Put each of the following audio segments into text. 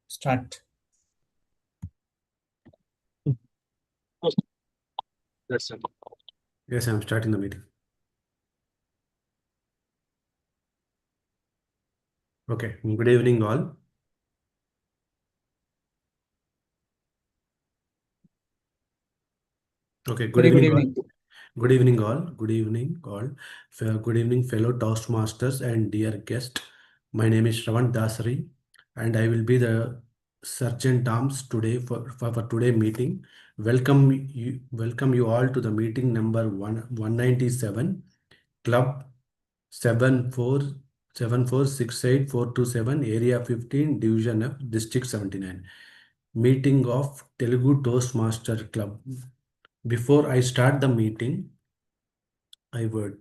Start. Yes, sir. Yes, I'm starting the meeting. Okay, good evening all. Okay, good Very good evening all. evening. Good evening all. Good evening all. Good evening fellow Toastmasters and dear guest. My name is Shravan Dasari and I will be the Sergeant Arms today for today meeting. Welcome you all to the meeting number 197, Club 74746847, Area 15, Division F, District 79. Meeting of Telugu Toastmaster Club. Before I start the meeting, I would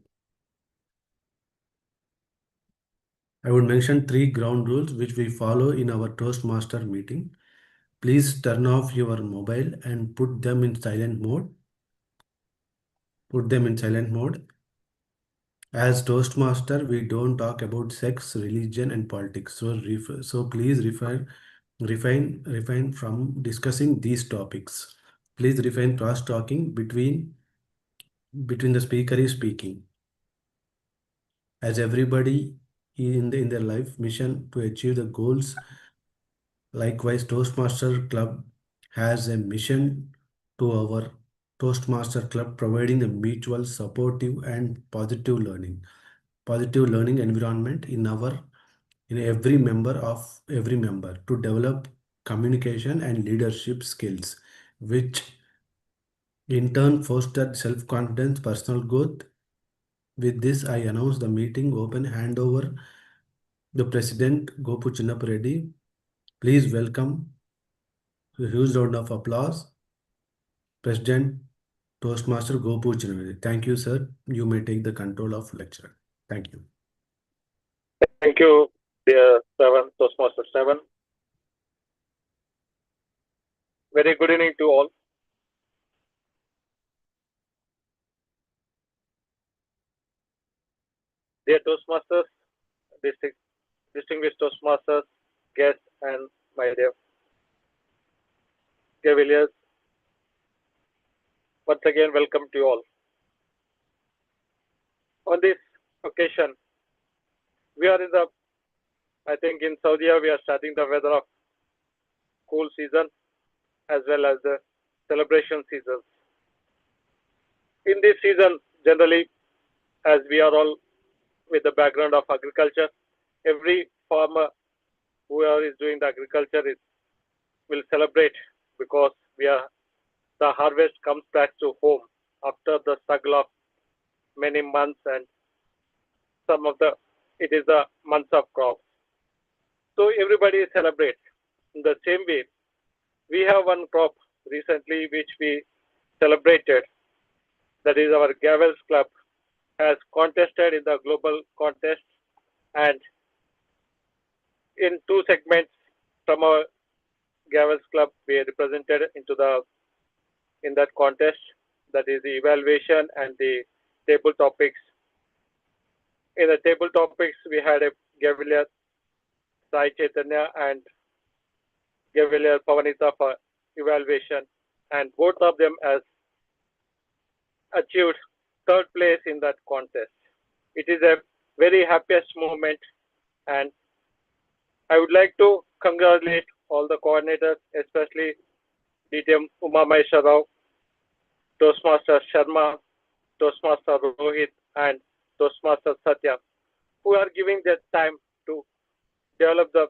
mention 3 ground rules which we follow in our Toastmaster meeting. Please turn off your mobile and put them in silent mode. As Toastmaster, we don't talk about sex, religion, and politics. So please refrain from discussing these topics. Please refrain cross talking between the speaker is speaking. As everybody in their life mission to achieve the goals. Likewise, Toastmaster Club has a mission to our Toastmaster Club providing a mutual supportive and positive learning environment in every member to develop communication and leadership skills, which in turn foster self-confidence, personal growth. With this, I announce the meeting open. Hand over the President Gopu Chinnappa Reddy. Please welcome a huge round of applause. President Toastmaster Gopu Chinnappa. Thank you, sir. You may take the control of lecture. Thank you. Thank you, dear Toastmaster 7. Very good evening to all. Dear Toastmasters, distinguished Toastmasters, guests, and my dear Cavaliers, once again, welcome to you all. On this occasion, we are I think in Saudi Arabia, we are starting the weather of cool season as well as the celebration seasons. In this season, generally, as we are all with the background of agriculture, every farmer who is doing the agriculture will celebrate because the harvest comes back to home after the struggle of many months, and it is the months of crops. So everybody celebrates. In the same way, we have one crop recently which we celebrated. That is our Gavels Club has contested in the global contest, and in 2 segments from our Gavels Club we represented in that contest. That is the evaluation and the table topics. In the table topics, we had a Gavalier Sai Chaitanya and Gavalier Pavanita for evaluation, and both of them has achieved 3rd place in that contest. It is a very happiest moment, and I would like to congratulate all the coordinators, especially DTM Uma Mahesha Rao, Toastmaster Sharma, Toastmaster Rohit, and Toastmaster Satya, who are giving their time to develop the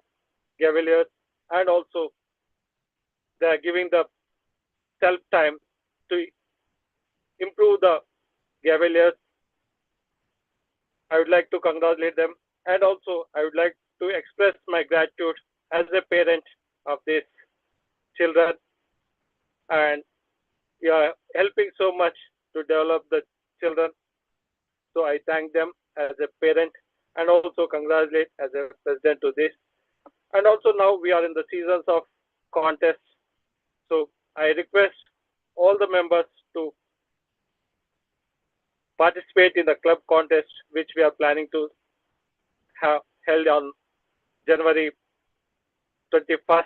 Gavaliers, and also they are giving the self time to improve the Gavaliers. I would like to congratulate them, and also I would like to express my gratitude as a parent of these children, and you are helping so much to develop the children. So I thank them as a parent and also congratulate as a president to this. And also now we are in the seasons of contests. So I request all the members to participate in the club contest, which we are planning to have held on January 21st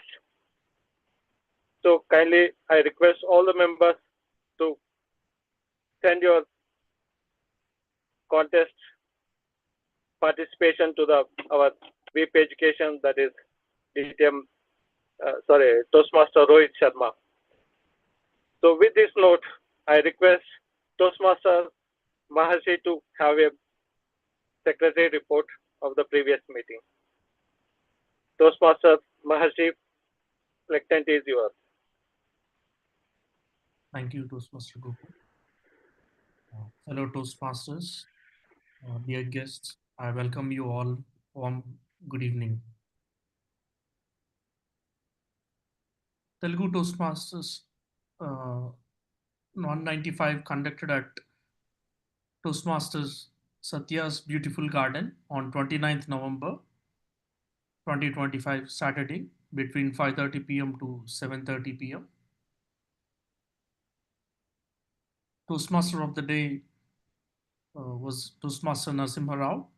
So kindly, I request all the members to send your contest participation to our VIP education, that is DTM, Toastmaster Rohit Sharma. So with this note, I request Toastmaster Maharshi to have a secretary report of the previous meeting. Toastmaster Maharshi, lectern is yours. Thank you, Toastmaster Goku. Fellow Toastmasters, dear guests, I welcome you all. Warm good evening. Telugu Toastmasters 195 conducted at Toastmasters Satya's Beautiful Garden on 29th November 2025, Saturday, between 5:30 p.m. to 7:30 p.m. Toastmaster of the day was Toastmaster Narasimha Rao.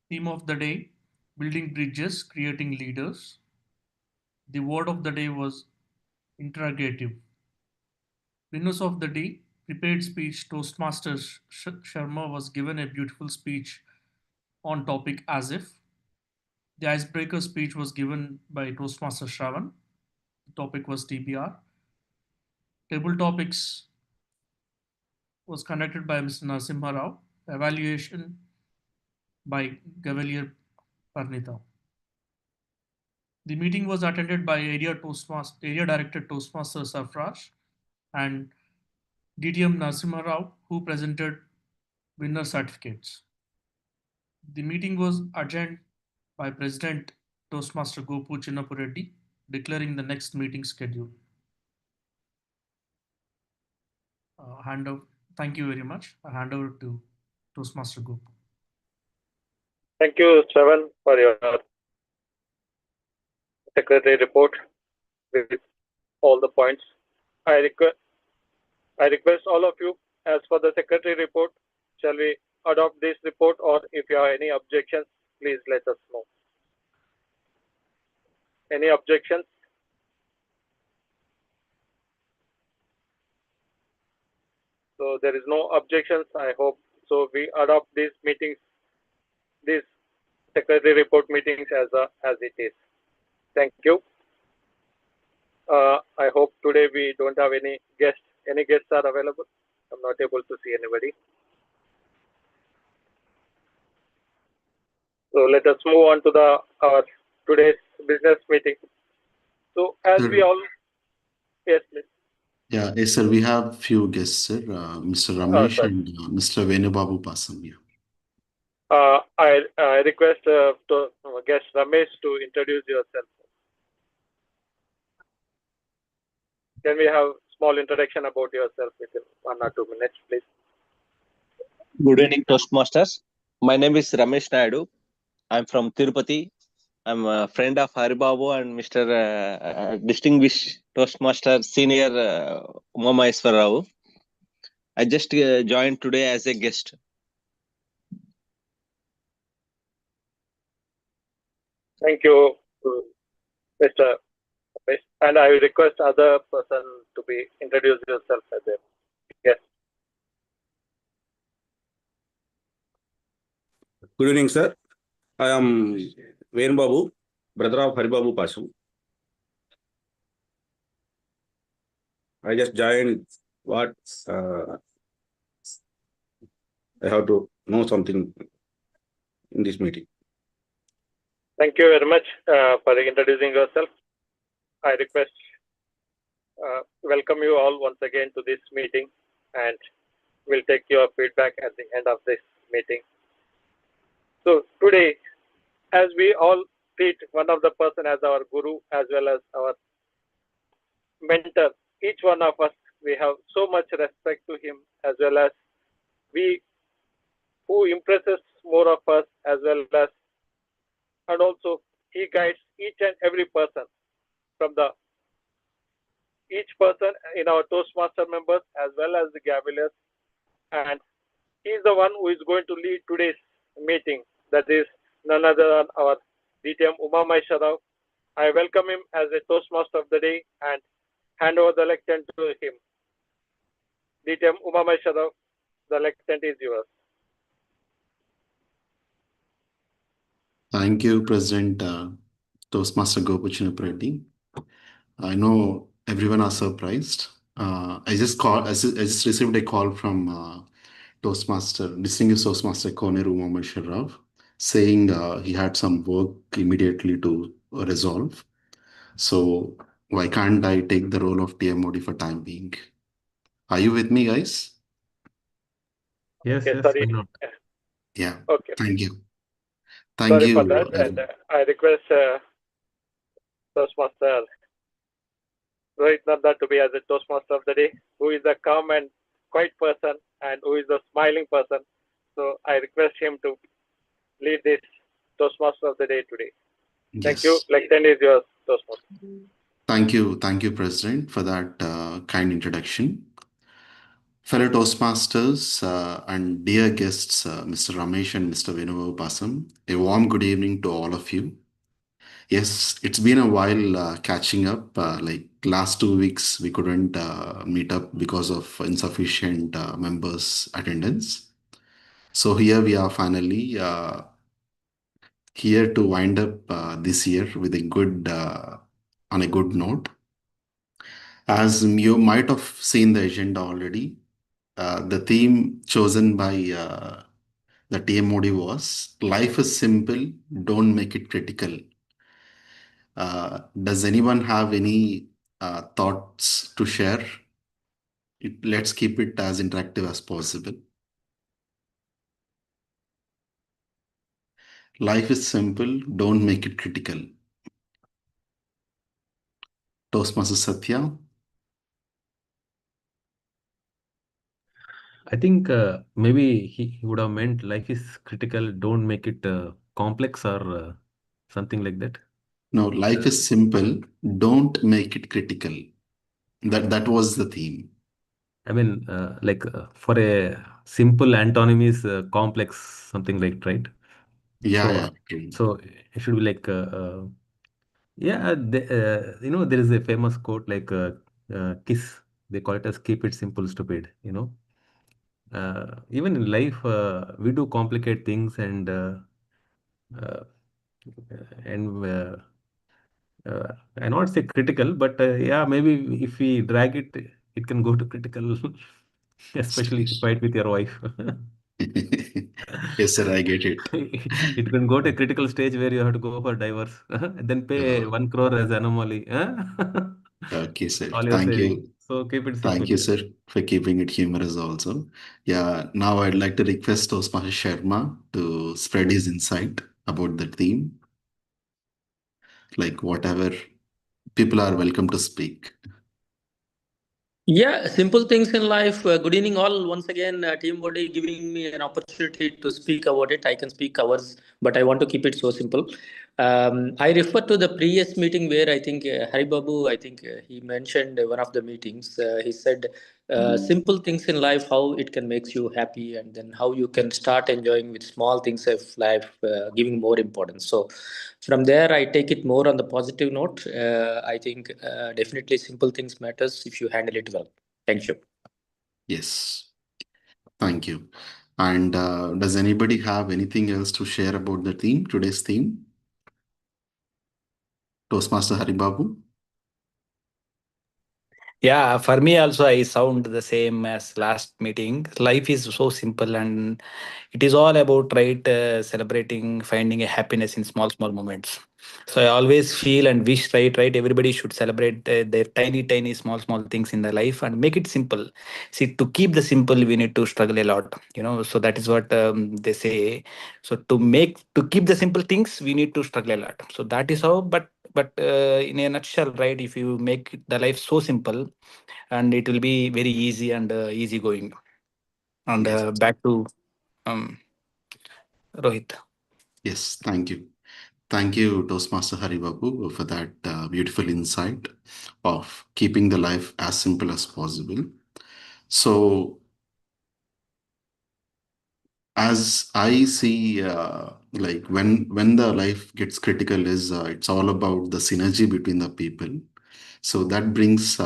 Theme of the day, building bridges, creating leaders. The word of the day was interrogative. Winners of the day, prepared speech. Toastmaster Sharma was given a beautiful speech on topic as if. The icebreaker speech was given by Toastmaster Shravan. The topic was TBR. Table topics was conducted by Mr. Narasimha Rao. Evaluation by Gavalier Parnita. The meeting was attended by Area Director Toastmaster Sarfraz and DTM Narasimha Rao, who presented winner certificates. The meeting was adjourned by President Toastmaster Gopu Chinnapureddy, declaring the next meeting schedule. Thank you very much. I hand over to Toastmaster Gopu. Thank you, Shravan, for your secretary report with all the points. I request all of you, as for the secretary report, shall we adopt this report, or if you have any objections, please let us know. Any objections? So there is no objections, I hope. So we adopt these secretary report meetings as it is. Thank you. I hope today we don't have any guests. Any guests are available? I'm not able to see anybody. So let us move on to our today's business meeting. So as we all, yes, please. Yeah, yes, sir. We have few guests, sir. Mr. Ramesh and Mr. Venubabu Pasam. I request guest Ramesh to introduce yourself. Can we have small introduction about yourself within 1 or 2 minutes, please? Good evening, Toastmasters. My name is Ramesh Naidu. I'm from Tirupati. I'm a friend of Haribabu and Mr. Distinguished Toastmaster Senior Umamaeswar Rao. I just joined today as a guest. Thank you, Mr. Ramesh. And I request other person to be introduce yourself as a guest. Good evening, sir. I am Venubabu, brother of Haribabu Pasam. I just joined what I have to know something in this meeting. Thank you very much for introducing yourself. I request, welcome you all once again to this meeting, and we'll take your feedback at the end of this meeting. So today, as we all treat one of the person as our guru as well as our mentor, each one of us, we have so much respect to him, as well as who impresses more of us, as well as, and also he guides each and every person from each person in our Toastmaster members as well as the Gavaliers, and he is the one who is going to lead today's meeting. That is none other than our DTM Umamaeswar Rao. I welcome him as a Toastmaster of the day and hand over the lectern to him. DTM Umameshwara, the lectern is yours. Thank you, President Toastmaster Gopuchinapreddy. I know everyone are surprised. I just received a call from distinguished Toastmaster Koneru Umameshwar Rao, saying he had some work immediately to resolve. So why can't I take the role of TMOD for time being? Are you with me, guys? Yes, Okay, yes, sorry. why not? Yeah. Okay, Thank you. Thank sorry for you. that. And I request Toastmaster Rohit Nanda to be as a Toastmaster of the day, who is a calm and quiet person and who is a smiling person. So I request him to lead this Toastmaster of the day today. Thank you. Yes. Lectern is yours, Toastmaster. Thank you. Thank you, President, for that kind introduction. Fellow Toastmasters and dear guests, Mr. Ramesh and Mr. Venugopasam, a warm good evening to all of you. Yes, it's been a while catching up. Like last 2 weeks, we couldn't meet up because of insufficient members' attendance. So here we are finally here to wind up this year with a good on a good note. As you might have seen the agenda already, the theme chosen by the TMOD was "Life is simple, don't make it critical." Does anyone have any thoughts to share? Let's keep it as interactive as possible. Life is simple, don't make it critical. Toastmaster Satya. I think maybe he would have meant life is critical, don't make it complex or something like that. No, life Uh, is simple, don't make it critical. That was the theme. I mean, for a simple antonymy is complex, something like, right? Yeah, So, yeah, true. so it should be like, yeah, there is a famous quote like, KISS, they call it as keep it simple, stupid. Even in life, we do complicate things uh, and I not say critical, but yeah, maybe if we drag it, it can go to critical, especially if you fight with your wife. Yes, sir, I get it. It can go to a critical stage where you have to go for divorce, and then pay Uh, 1 crore as anomaly. okay, sir. All your Thank saving. you. So keep it Thank simple. you, sir, for keeping it humorous also. Yeah, now I'd like to request Toastmaster Sharma to spread his insight about the theme. Like whatever, people are welcome to speak. Yeah, simple things in life. Good evening, all. Once again, Team Body giving me an opportunity to speak about it. I can speak hours, but I want to keep it so simple. I refer to the previous meeting where I think Hari Babu, I think he mentioned one of the meetings. He said simple things in life, how it can makes you happy, and then how you can start enjoying with small things of life, giving more importance. So from there, I take it more on the positive note. I think definitely simple things matters if you handle it well. Thank you. Yes, thank you. And does anybody have anything else to share about the theme, today's theme? Toastmaster Haribabu? Yeah, for me also, I sound the same as last meeting. Life is so simple, and it is all about celebrating, finding a happiness in small, small moments. So I always feel and wish, right, everybody should celebrate their tiny, tiny, small, small things in their life and make it simple. See, to keep the simple, we need to struggle a lot. So that is what they say. So to keep the simple things, we need to struggle a lot. So that is how. But in a nutshell, right, if you make the life so simple, and it will be very easy and easy going. And Yes. back to um, Rohit. Yes, thank you. Thank you, Toastmaster Haribabu, for that beautiful insight of keeping the life as simple as possible. So, as I see, like when the life gets critical, is it's all about the synergy between the people. So that brings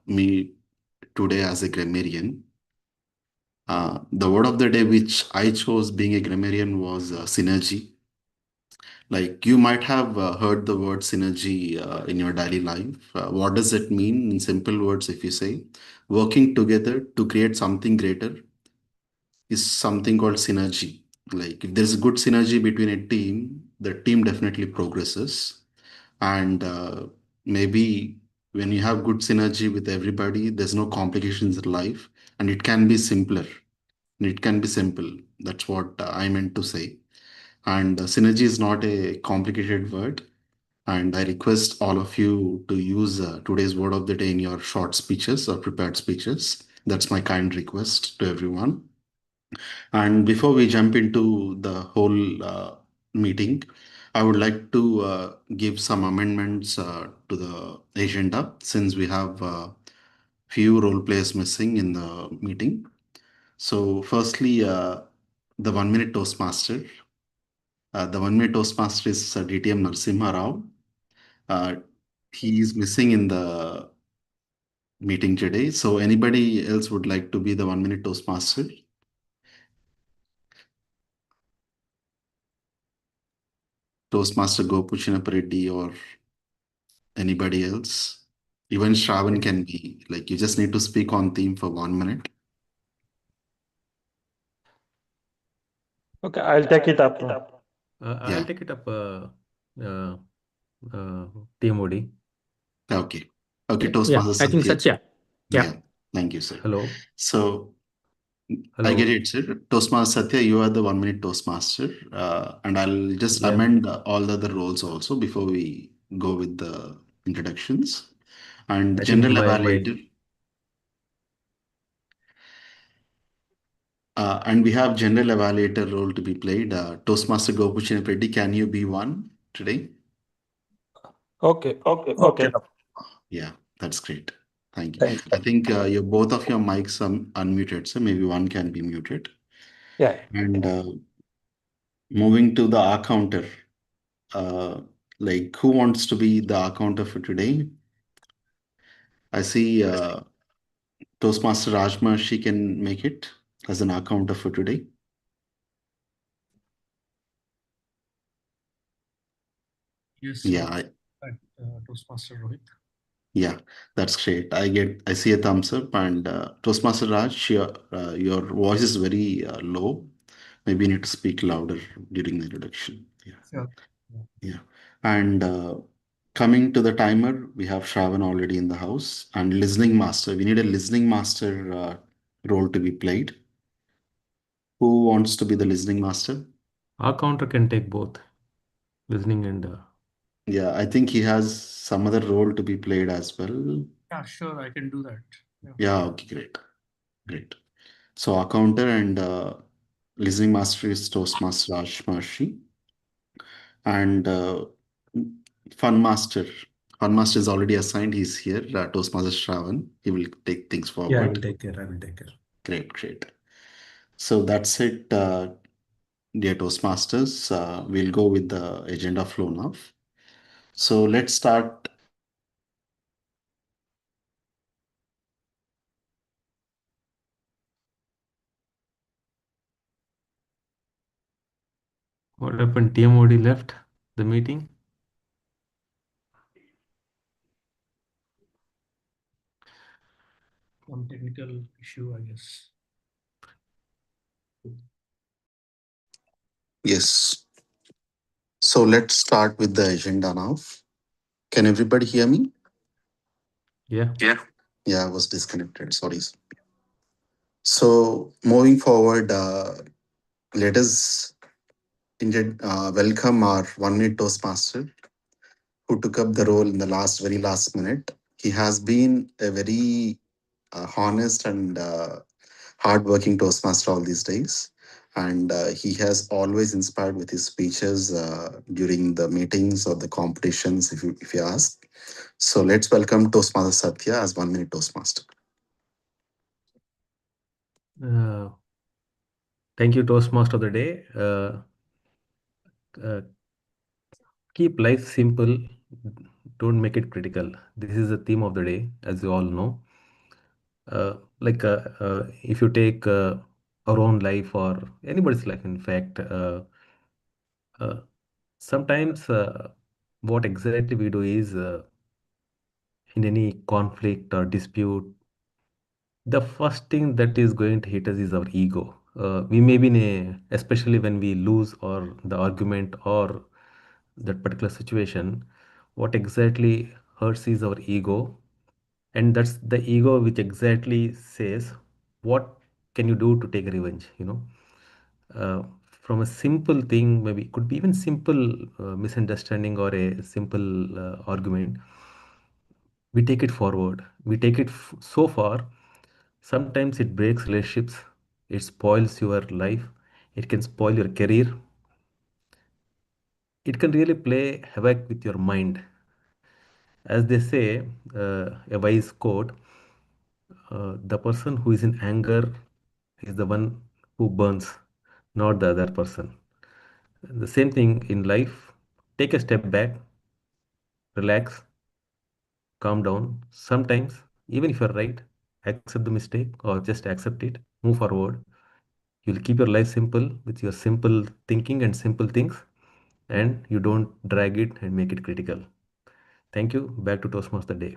me today as a grammarian. The word of the day which I chose being a grammarian was synergy. Like you might have heard the word synergy in your daily life. What does it mean in simple words? If you say working together to create something greater is something called synergy. Like if there's good synergy between a team, the team definitely progresses. And maybe when you have good synergy with everybody, there's no complications in life, and it can be simpler. It can be simple. That's what I meant to say. And synergy is not a complicated word. And I request all of you to use today's word of the day in your short speeches or prepared speeches. That's my kind request to everyone. And before we jump into the whole meeting, I would like to give some amendments to the agenda since we have few role players missing in the meeting. So, firstly, the 1 minute Toastmaster. The 1 minute Toastmaster is DTM Narsimha Rao. Uh, he is missing in the meeting today. So, anybody else would like to be the 1 minute Toastmaster? Toastmaster Gopu Chinapareddy or anybody else? Even Shravan can be like, you just need to speak on theme for 1 minute. Okay, I'll take it up. I'll Yeah. take it up, uh, TMOD. Okay. Okay. Yeah, Toastmaster I think Satya. Satya. Yeah. Yeah. Thank you, sir. Hello. So I Hello. get it, sir. Toastmaster Satya, you are the 1 minute Toastmaster. And I'll just Yeah. amend all the other roles also before we go with the introductions. And I think general my evaluator. And we have general evaluator role to be played. Toastmaster Gopuchin Reddy, can you be one today? Okay. Okay. Okay. Yeah, that's great. Thank you. Thank you. I think your both of your mics are unmuted, so maybe one can be muted. Yeah. And moving to the R counter, like who wants to be the R counter for today? I see Toastmaster Rajma, she can make it as an R counter for today. Yes, Yeah, Toastmaster Rohit. yeah, that's great. I see a thumbs up. And Toastmaster Raj, your voice is very low. Maybe you need to speak louder during the introduction. Yeah. Sure. Yeah. Yeah. And coming to the timer, we have Shravan already in the house. And listening master, we need a listening master role to be played. Who wants to be the listening master? Our counter can take both listening and Yeah, I think he has some other role to be played as well. Yeah, sure, I can do that. Yeah. Yeah, okay, great. Great. So our counter and listening master is Toastmaster Raj Maharshi. And Fun Master. Fun Master is already assigned. He's here. Toastmaster Shravan. He will take things Yeah, I forward. will take care. I will take care. Great, great. So that's it, dear Toastmasters. We'll go with the agenda flow now. So let's start. what happened? TMOD left the meeting. Some technical issue, I guess. Yes. So let's start with the agenda now. Can everybody hear me? Yeah. Yeah. Yeah, I was disconnected. Sorry. So moving forward, let us welcome our 1 minute Toastmaster who took up the role in the very last minute. He has been a very honest and hardworking Toastmaster all these days. And he has always inspired with his speeches during the meetings or the competitions, if you ask. So let's welcome Toastmaster Satya as 1 minute Toastmaster. Uh, Thank you, Toastmaster of the day. Uh, Keep life simple. Don't make it critical. This is the theme of the day, as you all know. If you take our own life or anybody's life, in fact, uh, sometimes what exactly we do is in any conflict or dispute, the first thing that is going to hit us is our ego. We may be in especially when we lose or the argument or that particular situation, what exactly hurts is our ego, and that's the ego which exactly says, what can you do to take revenge? Uh, from a simple thing, maybe it could be even simple misunderstanding or a simple argument, we take it forward, we take it so far. Sometimes it breaks relationships, it spoils your life, it can spoil your career, it can really play havoc with your mind. As they say, a wise quote, the person who is in anger is the one who burns, not the other person. The same thing in life. Take a step back, relax, calm down. Sometimes, even if you're right, accept the mistake or just accept it, move forward. You'll keep your life simple with your simple thinking and simple things, and you don't drag it and make it critical. Thank you. Back to Toastmaster Day.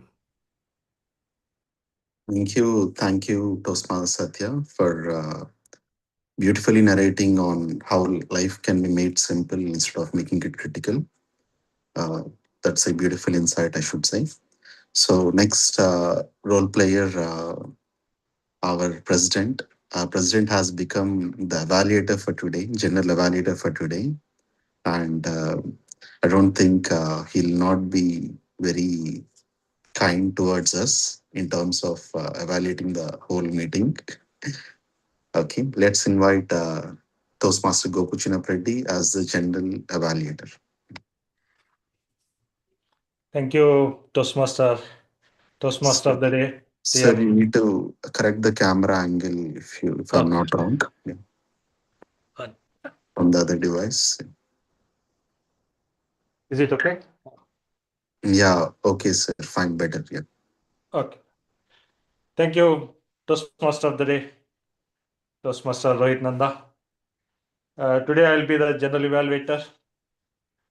Thank you, Toastmaster Satya, for beautifully narrating on how life can be made simple instead of making it critical. Uh, that's a beautiful insight, I should say. So next role player, our president. President has become the evaluator for today, general evaluator for today, and I don't think he'll not be very kind towards us in terms of evaluating the whole meeting. Okay, let's invite Toastmaster Gopuchina Reddy as the general evaluator. Thank you, Toastmaster of the day. Sir, TM. you need to correct the camera angle if I'm not wrong. Yeah. On the other device. Is it okay? Yeah, okay, sir. Fine, better. Yeah. Okay. Thank you, Toastmaster of the day, Toastmaster Rohit Nanda. Today I'll be the general evaluator.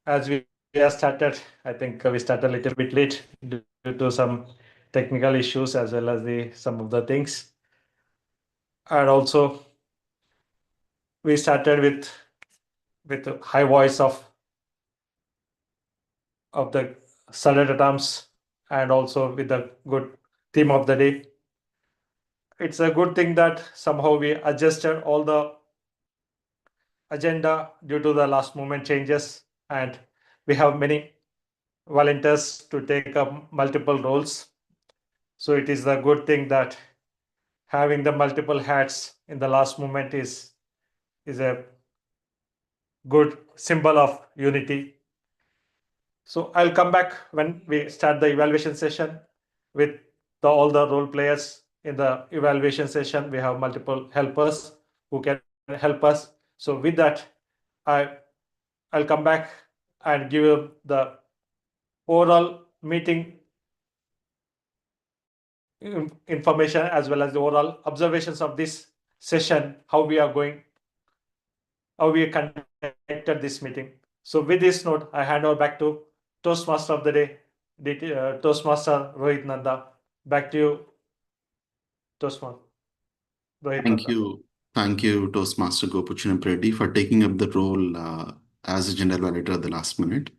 As we have started, I think we started a little bit late due to some technical issues as well as some of the things. And also we started with a high voice of the salad attempts and also with the good theme of the day. It's a good thing that somehow we adjusted all the agenda due to the last moment changes, and we have many volunteers to take up multiple roles. So it is a good thing that having the multiple hats in the last moment is a good symbol of unity. So I'll come back when we start the evaluation session with all the role players. In the evaluation session, we have multiple helpers who can help us. So with that, I'll come back and give you the overall meeting information as well as the overall observations of this session, how we conducted this meeting. So with this note, I hand over back to Toastmaster of the day, Toastmaster Rohit Nanda. Back to you, Toastmaster Rohit Thank Nanda. you. Thank you, Toastmaster Gopuchina Reddy, for taking up the role as a general validator at the last minute.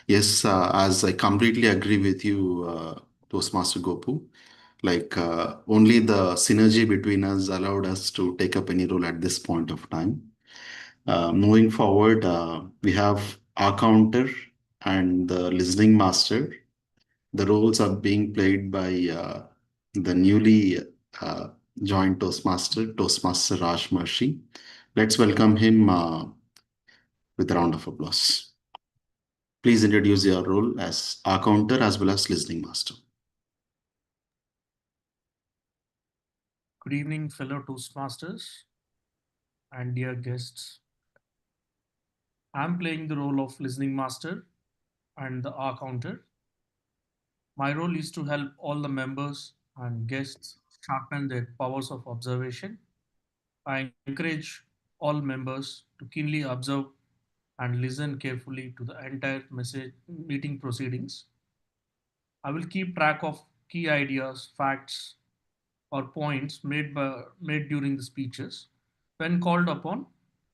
Yes, as I completely agree with you, Toastmaster Gopu, like only the synergy between us allowed us to take up any role at this point of time. Moving forward, we have our counter and the listening master. The roles are being played by the newly uh, joined Toastmaster Raj Mershi. Let's welcome him with a round of applause. Please introduce your role as our counter as well as listening master. Good evening, fellow Toastmasters. and dear guests. I'm playing the role of listening master and the R counter. My role is to help all the members and guests sharpen their powers of observation. I encourage all members to keenly observe and listen carefully to the entire message meeting proceedings. I will keep track of key ideas, facts, or points made during the speeches. When called upon,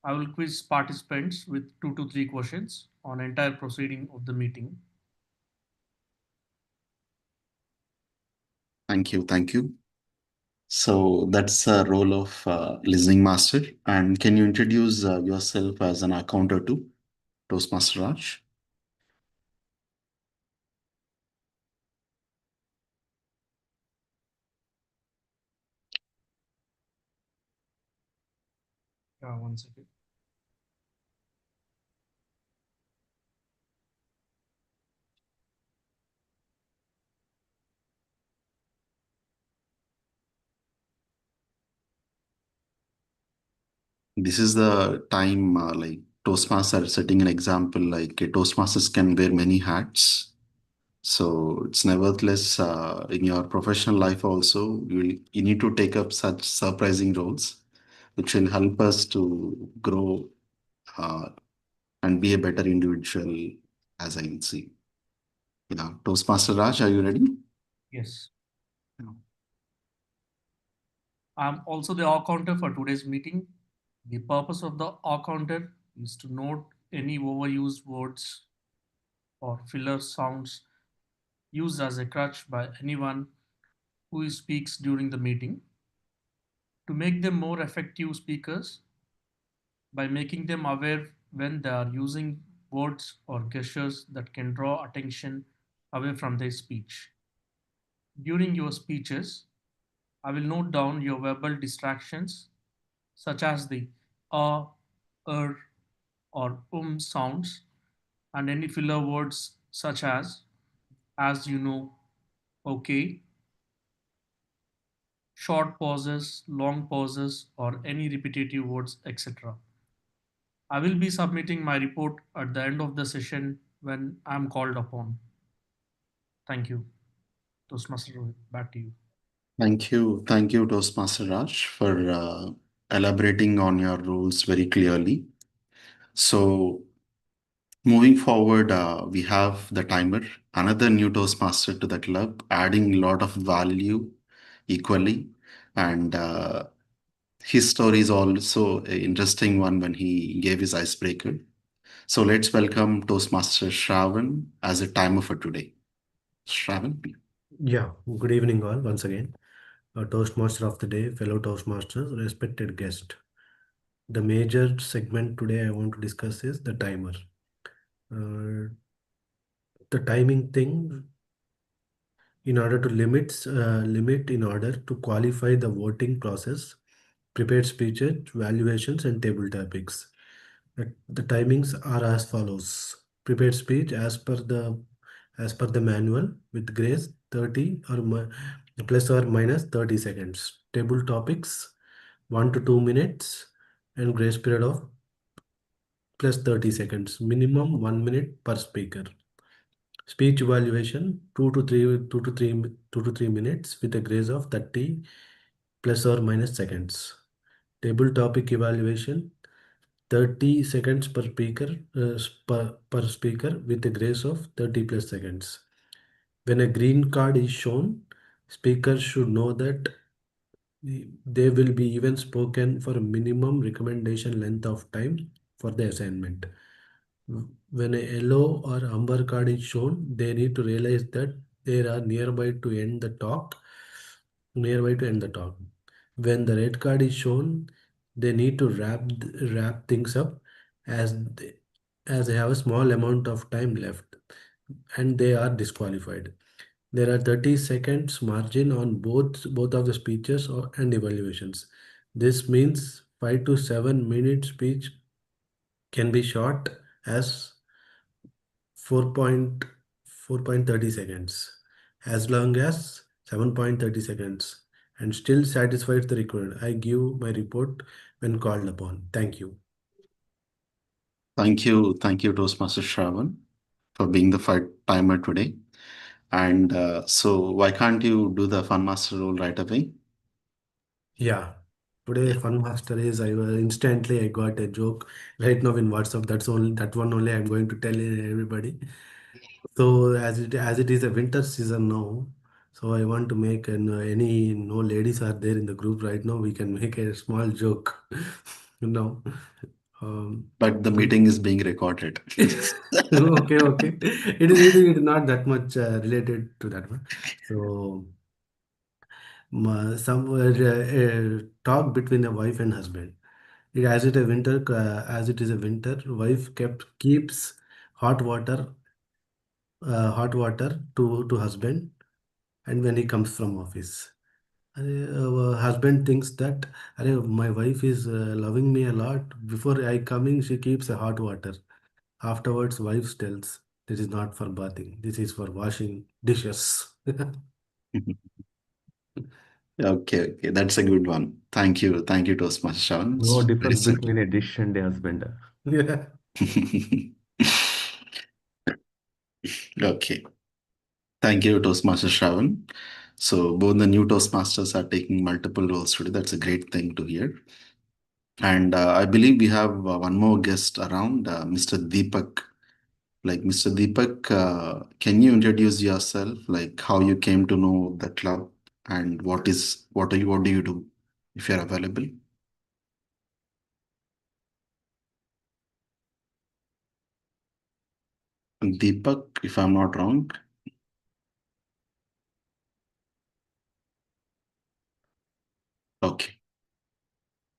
I will quiz participants with 2 to 3 questions on entire proceeding of the meeting. Thank you. Thank you. So that's the role of listening master. And can you introduce yourself as an accounter too, Toastmaster Raj? Yeah, one second. This is the time like Toastmasters are setting an example like Toastmasters can wear many hats. So it's nevertheless in your professional life also you need to take up such surprising roles which will help us to grow uh, and be a better individual as I can see. Yeah, Toastmaster Raj, are you ready? Yes. Yeah. I'm also the R counter for today's meeting. The purpose of the R counter is to note any overused words or filler sounds used as a crutch by anyone who speaks during the meeting. To make them more effective speakers, by making them aware when they are using words or gestures that can draw attention away from their speech. During your speeches, I will note down your verbal distractions, such as the er, or sounds, and any filler words such as you know, okay, short pauses, long pauses, or any repetitive words, etc. I will be submitting my report at the end of the session when I am called upon. Thank you. Toastmaster Rohit, back to you. Thank you. Thank you, Toastmaster Raj, for elaborating on your rules very clearly. So moving forward, we have the timer, another new Toastmaster to the club, adding a lot of value equally. And his story is also an interesting one when he gave his icebreaker. So let's welcome Toastmaster Shravan as a timer for today. Shravan, please. Yeah, good evening all once again. Toastmaster of the day, fellow Toastmasters, respected guest. The major segment today I want to discuss is the timer. Uh, the timing thing in order to limit in order to qualify the voting process, prepared speeches, valuations, and table topics. The timings are as follows. Prepared speech as per the manual with grace 30 or plus or minus 30 seconds. Table topics 1 to 2 minutes and grace period of plus 30 seconds. Minimum 1 minute per speaker. Speech evaluation 2 to 3 minutes with a grace of 30 plus or minus seconds. Table topic evaluation 30 seconds per speaker per speaker with a grace of 30 plus seconds. When a green card is shown, speakers should know that they will be even spoken for a minimum recommendation length of time for the assignment. When a yellow or amber card is shown, they need to realize that they are nearby to end the talk. When the red card is shown, they need to wrap things up as they have a small amount of time left and they are disqualified. There are 30 seconds margin on both of the speeches and evaluations. This means 5 to 7 minute speech can be short as 4.30 seconds as long as 7.30 seconds and still satisfies the requirement. I give my report when called upon. Thank you. Thank you, Toastmaster Shravan, for being the fight timer today. And so, why can't you do the Fun Master role right away? Yeah. Today, Fun Master is instantly I got a joke right now in WhatsApp. That one only I'm going to tell everybody. So as it is a winter season now, so I want to make any no ladies are there in the group right now. We can make a small joke, you know. But the meeting is being recorded. Okay, okay. It is not that much related to that one. So some talk between a wife and husband. As it is a winter, wife keeps hot water to husband, and when he comes from office. Husband thinks that my wife is loving me a lot. Before I coming, she keeps a hot water. Afterwards, wife tells, this is not for bathing. This is for washing dishes. Okay, that's a good one. Thank you, Toastmaster Shravan. No It's very difference simple. between a dish and a husband. Yeah. Okay. Thank you, Toastmaster Shravan. So both the new Toastmasters are taking multiple roles today. That's a great thing to hear. And I believe we have one more guest around, Mr. Deepak. Like Mr. Deepak, can you introduce yourself? Like how you came to know the club and what do you do if you're available? Deepak, if I'm not wrong. Okay.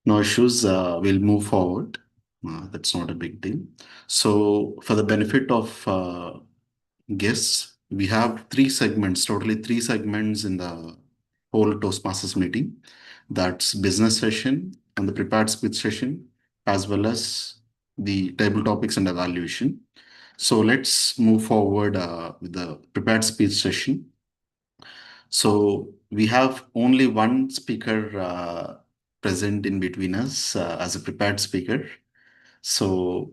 No issues. We'll move forward. That's not a big deal. So, for the benefit of guests, we have totally three segments in the whole Toastmasters meeting. That's business session and the prepared speech session, as well as the table topics and evaluation. So let's move forward with the prepared speech session. So we have only one speaker present in between us as a prepared speaker. So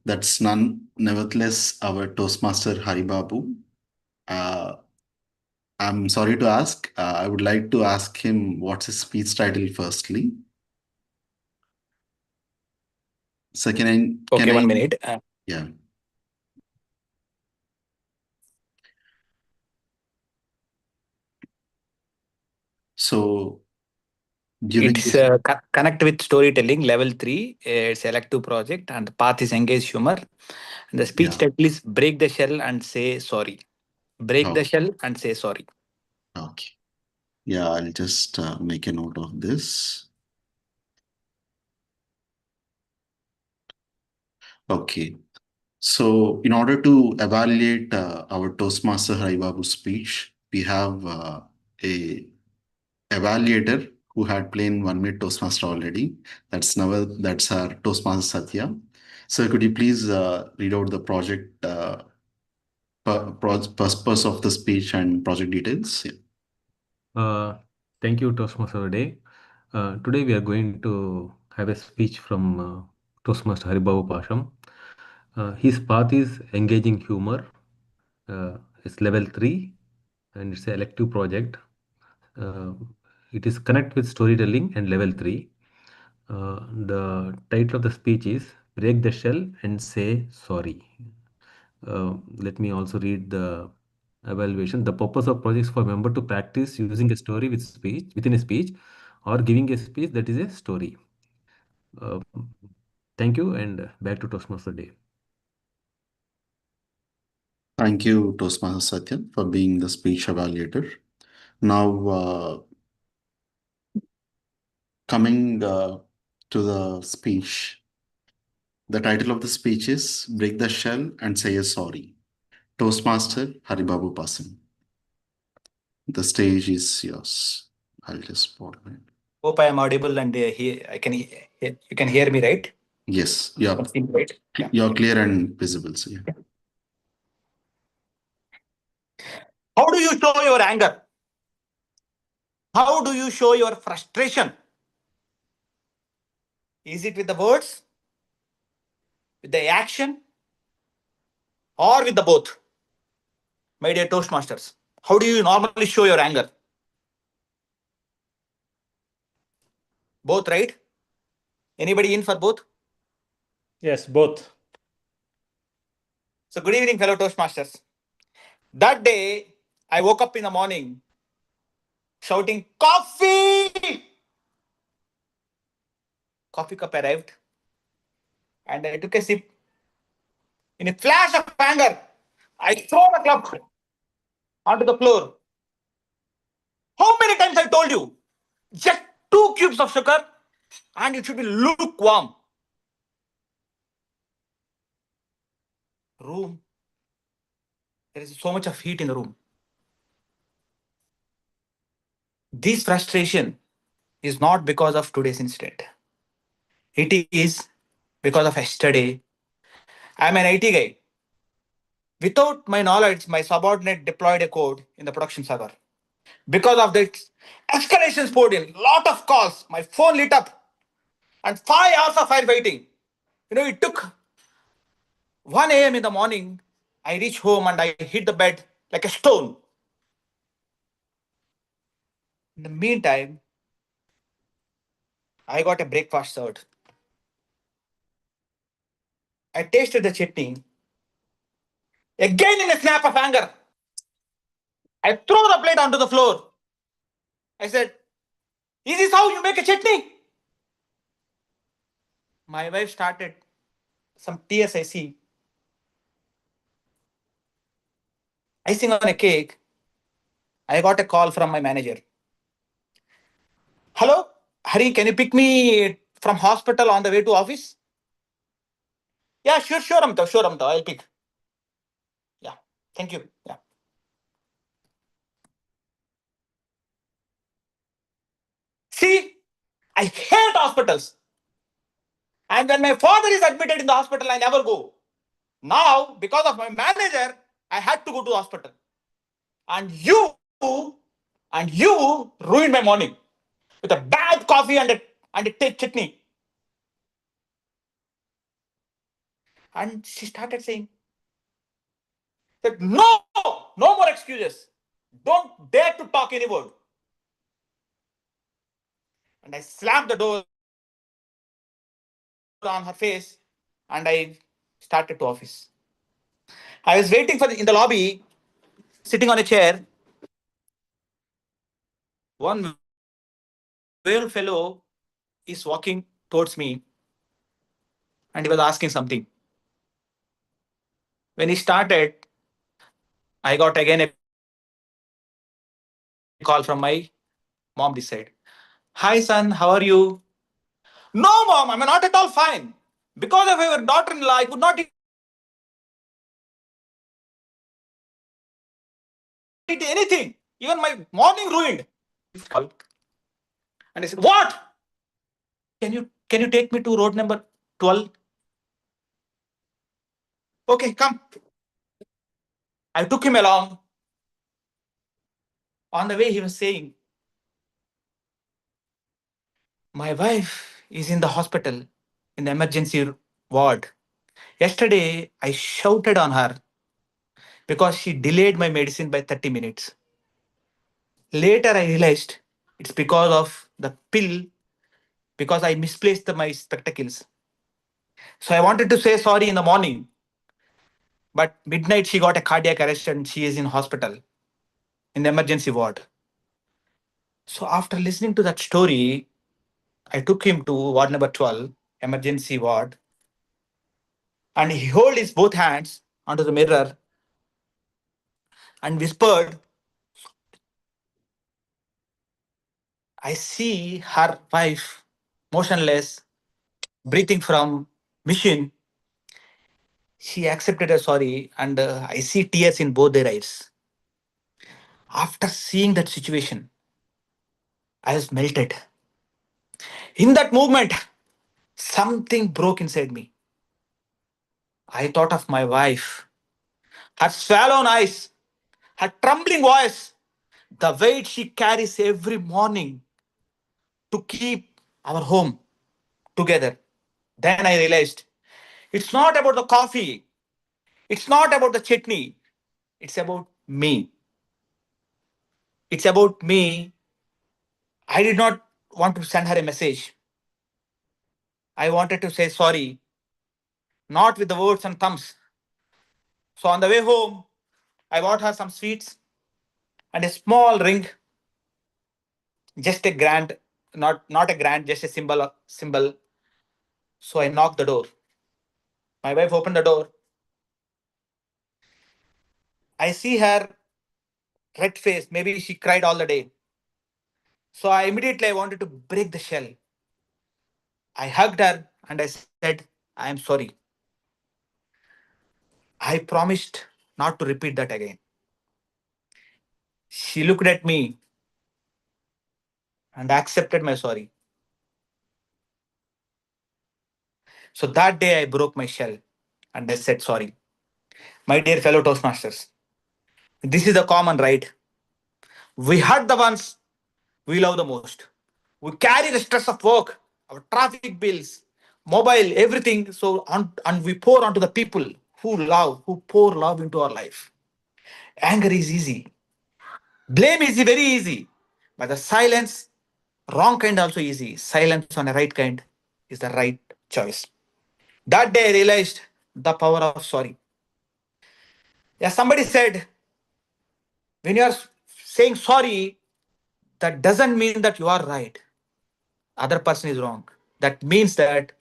that's none, nevertheless, our Toastmaster Haribabu. Uh, I'm sorry to ask. I would like to ask him what's his speech title firstly. So can Okay, I, 1 minute. yeah. So during It's this, connect with storytelling level 3. It's elective project and the path is engage humor. And the speech yeah. title is break the shell and say sorry. Break the Okay. shell and say sorry. Okay. Yeah, I'll just make a note of this. Okay. So, in order to evaluate our Toastmaster Haribabu's speech, we have a evaluator who had played 1 minute Toastmaster already. That's our Toastmaster Satya. So, could you please read out the project purpose of the speech and project details? Yeah. Thank you, Toastmaster Day. Today we are going to have a speech from Toastmaster Haribabu Pasham. His path is engaging humor. It's level 3 and it's an elective project. Uh, it is connect with storytelling and level 3. The title of the speech is break the shell and say sorry. Let me also read the evaluation. The purpose of projects for member to practice using a story within a speech or giving a speech that is a story. Uh, Thank you, and back to Toastmaster Day. Thank you, Toastmaster Satya, for being the speech evaluator. Now, coming to the speech, the title of the speech is Break the Shell and Say a Sorry. Toastmaster Haribabu Pasam. The stage is yours. I'll just pause it. Hope I am audible and you can hear me, right? Yes, Right. Yeah. you're clear and visible. So, yeah. How do you show your anger? How do you show your frustration? Is it with the words, with the action, or with the both? My dear Toastmasters, how do you normally show your anger? Both, right? Anybody in for both? Yes, both. So good evening, fellow Toastmasters. That day, I woke up in the morning shouting, "Coffee!" Coffee cup arrived, and I took a sip. In a flash of anger, I threw the cup onto the floor. How many times I told you? Just 2 cubes of sugar, and it should be lukewarm. Room. There is so much of heat in the room. This frustration is not because of today's incident. It is because of yesterday. I'm an IT guy. Without my knowledge, my subordinate deployed a code in the production server. Because of this, escalations poured in, lot of calls. My phone lit up, and 5 hours of firefighting. It took 1 a.m. in the morning. I reached home and I hit the bed like a stone. In the meantime, I got a breakfast served. I tasted the chutney. Again, in a snap of anger, I threw the plate onto the floor. I said, "Is this how you make a chutney?" My wife started some tears. I see. Icing on a cake. I got a call from my manager. "Hello, Hari, can you pick me from hospital on the way to office?" "Yeah, sure, Amita, I'll pick." "Yeah, thank you." Yeah. See, I hate hospitals. And when my father is admitted in the hospital, I never go. Now, because of my manager, I had to go to the hospital. And you ruined my morning with a bad coffee and a chutney. And she started saying that no more excuses. Don't dare to talk any word. And I slammed the door on her face and I started to office. I was waiting in the lobby, sitting on a chair. One male fellow is walking towards me and he was asking something. When he started, I got again a call from my mom this side. "Hi, son, how are you?" "No, mom, I'm not at all fine. Because of your daughter-in-law, I could not eat anything. Even my morning ruined." And I said, "What? Can you take me to road number 12? Okay, come." I took him along. On the way, he was saying, "My wife is in the hospital in the emergency ward. Yesterday, I shouted on her because she delayed my medicine by 30 minutes. Later, I realized it's because of the pill, because I misplaced my spectacles. So I wanted to say sorry in the morning, but midnight she got a cardiac arrest and she is in hospital in the emergency ward." So after listening to that story, I took him to ward number 12, emergency ward, and he held his both hands onto the mirror and whispered, "I see her wife motionless, breathing from machine. She accepted her sorry, and I see tears in both their eyes." After seeing that situation, I was melted. In that moment, something broke inside me. I thought of my wife, her swollen eyes, her trembling voice, the weight she carries every morning to keep our home together. Then I realized it's not about the coffee, it's not about the chutney, it's about me. It's about me. I did not want to send her a message. I wanted to say sorry, not with the words and thumbs. So on the way home, I bought her some sweets and a small ring, just a grand, not a grand, just a symbol. So I knocked the door. My wife opened the door. I see her red face. Maybe she cried all the day. So I wanted to break the shell. I hugged her and I said, I am sorry. I promised not to repeat that again. She looked at me and accepted my sorry. So that day I broke my shell and I said sorry. My dear fellow Toastmasters, this is the common right. We hurt the ones we love the most. We carry the stress of work, our traffic bills, mobile, everything. And we pour onto the people who pour love into our life. Anger is easy. Blame is very easy. But the silence, wrong kind also easy. Silence on a right kind is the right choice. That day I realized the power of sorry. Yeah, somebody said, when you are saying sorry, that doesn't mean that you are right. Other person is wrong. That means that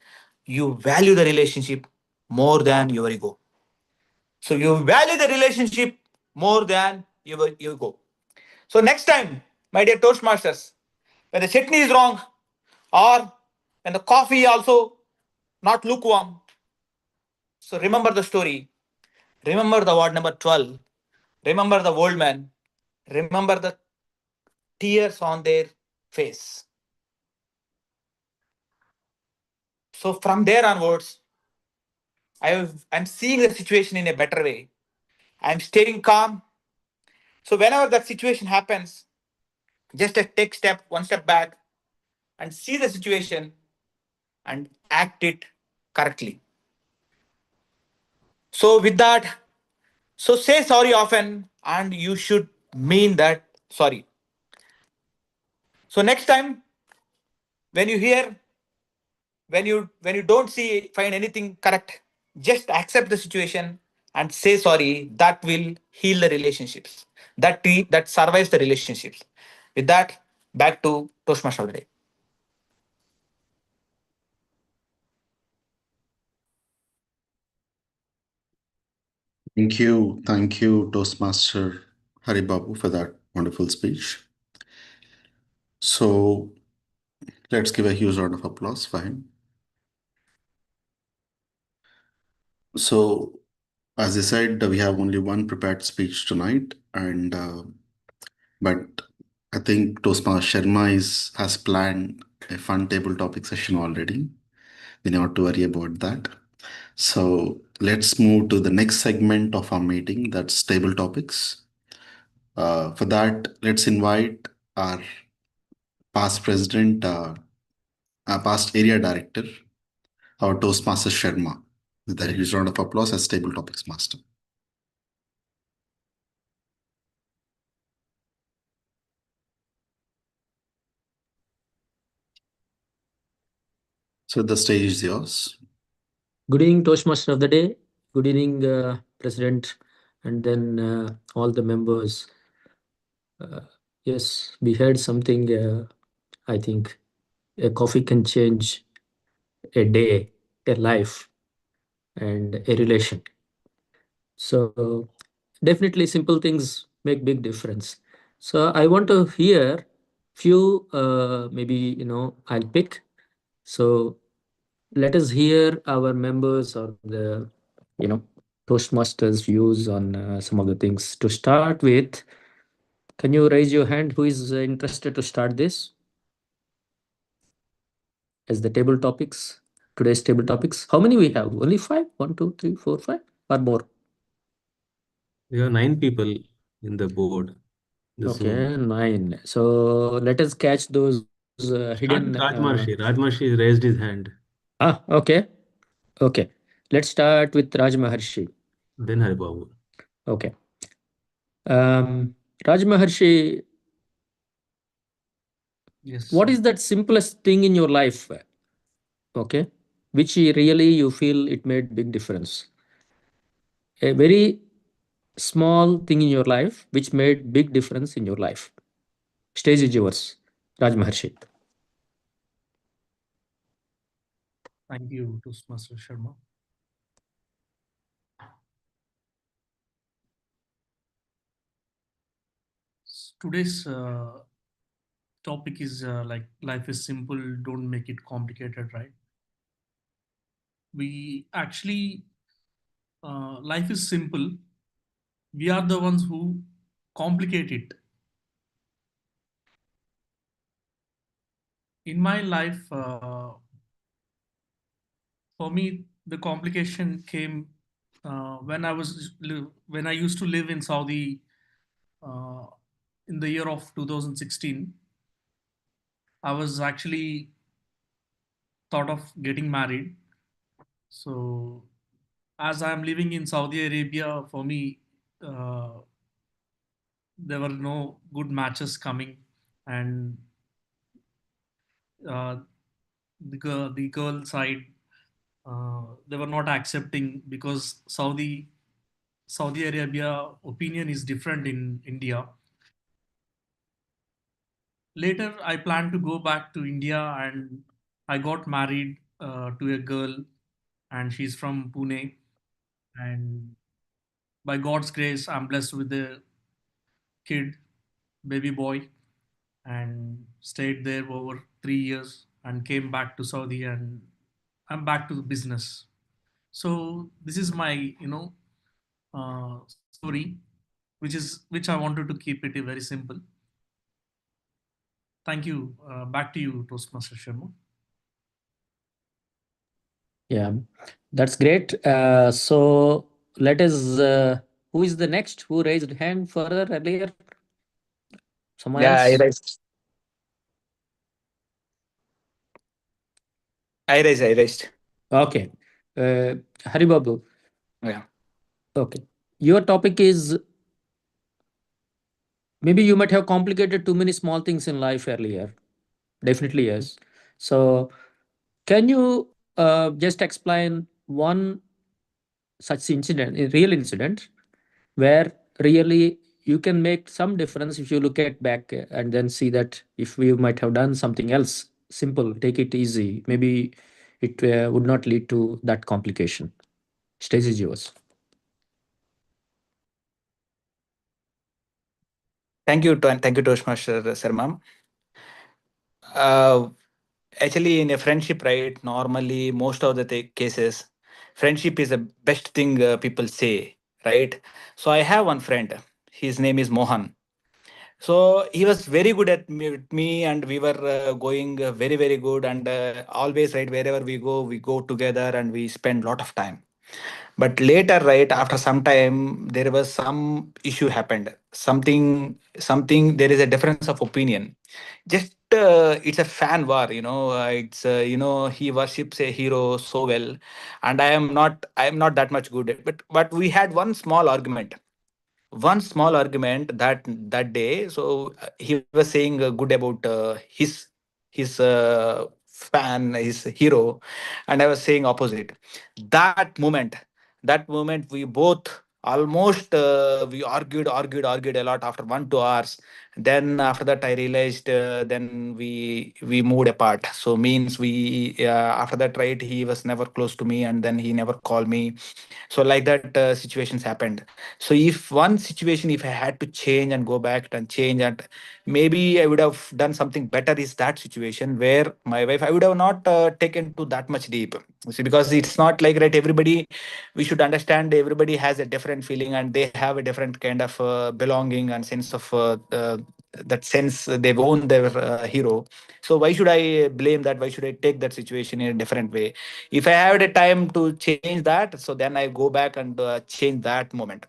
you value the relationship more than your ego. So you value the relationship more than your ego. So next time, my dear Toastmasters, when the chutney is wrong or when the coffee also not lukewarm, so remember the story. Remember the word number 12. Remember the old man. Remember the tears on their face. So from there onwards, I'm seeing the situation in a better way. I'm staying calm. So whenever that situation happens, just take one step back and see the situation and act it correctly. So with that, so say sorry often and you should mean that sorry. So next time when you hear when you don't find anything correct, just accept the situation and say sorry. That will heal the relationships. That survives the relationships. With that, back to Toastmaster of the day. Thank you, Toastmaster Haribabu, for that wonderful speech. So let's give a huge round of applause for him. So, as I said, we have only one prepared speech tonight, and but I think Toastmaster Sharma has planned a fun table topic session already. We don't have to worry about that. So let's move to the next segment of our meeting, that's table topics. For that, let's invite our past president, our past area director, our Toastmaster Sharma, with a huge round of applause as table topics master. So the stage is yours. Good evening, Toastmaster of the day. Good evening, President, and then all the members. Yes, we heard something. I think a coffee can change a day, a life, and a relation. So definitely, simple things make big difference. So I want to hear few. Maybe I'll pick. So let us hear our members or the you know Toastmasters views on some of the things. To start with, can you raise your hand who is interested to start this as the table topics? Today's table topics. How many we have? Only five? 1, 2, 3, 4, 5 or more? We have 9 people in the board. the zone. Okay, 9. So let us catch those hidden. Start with Rajmarshi. Rajmarshi raised his hand. Okay. Okay. Let's start with Raj Maharshi. Then Haribabu. Okay. Raj Maharshi, Yes, what sir. is that simplest thing in your life? Okay. Which really you feel it made big difference? A very small thing in your life which made big difference in your life. Stage is yours, Raj Maharshi. Thank you, Toastmaster Sharma. Today's topic is like life is simple, don't make it complicated, right? We actually, life is simple. We are the ones who complicate it. In my life, for me, the complication came when I used to live in Saudi uh, in the year of 2016. I was actually thought of getting married. So as I'm living in Saudi Arabia, for me, uh, there were no good matches coming, and uh, the girl side, they were not accepting because Saudi Arabia opinion is different in India. Later, I planned to go back to India, and I got married to a girl, and she's from Pune. And by God's grace, I'm blessed with a kid, baby boy, and stayed there over 3 years and came back to Saudi, and I'm back to the business. So this is my, story, which I wanted to keep it very simple. Thank you. Back to you, Toastmaster Sharma. Yeah, that's great. So let us. Who is the next? Who raised hand further earlier? Someone Yeah, I else? raised. I raised. Okay. Haribabu. Yeah. Okay. Your topic is maybe you might have complicated too many small things in life earlier. Definitely yes. So can you just explain one such incident, a real incident, where really you can make some difference if you look at back and then see that if we might have done something else simple, take it easy, maybe it would not lead to that complication. Stage is yours. Thank you, Toastmaster Sarmam. Uh, Actually, in a friendship, right? Normally, most of the cases, friendship is the best thing people say, right? So I have one friend. His name is Mohan. So he was very good at with me, and we were going very, very good. And always, right, wherever we go together, and we spend a lot of time. But later, right, after some time, there was some issue happened. Something. There is a difference of opinion. Just it's a fan war, it's he worships a hero so well, and I am not that much good at, but we had one small argument that day. So he was saying good about his fan, his hero, and I was saying opposite. That moment that moment we both almost we argued a lot after 1 2 hours. Then after that I realized, then we moved apart. So means we after that, right, he was never close to me, and then he never called me. So like that situations happened. So if one situation, if I had to change and go back and change, and maybe I would have done something better, is that situation where my wife, I would have not taken to that much deep. See, because it's not like, right, everybody, we should understand everybody has a different feeling, and they have a different kind of belonging and sense of that sense they've owned their hero. So why should I blame that? Why should I take that situation in a different way? If I had a time to change that, so then I go back and change that moment.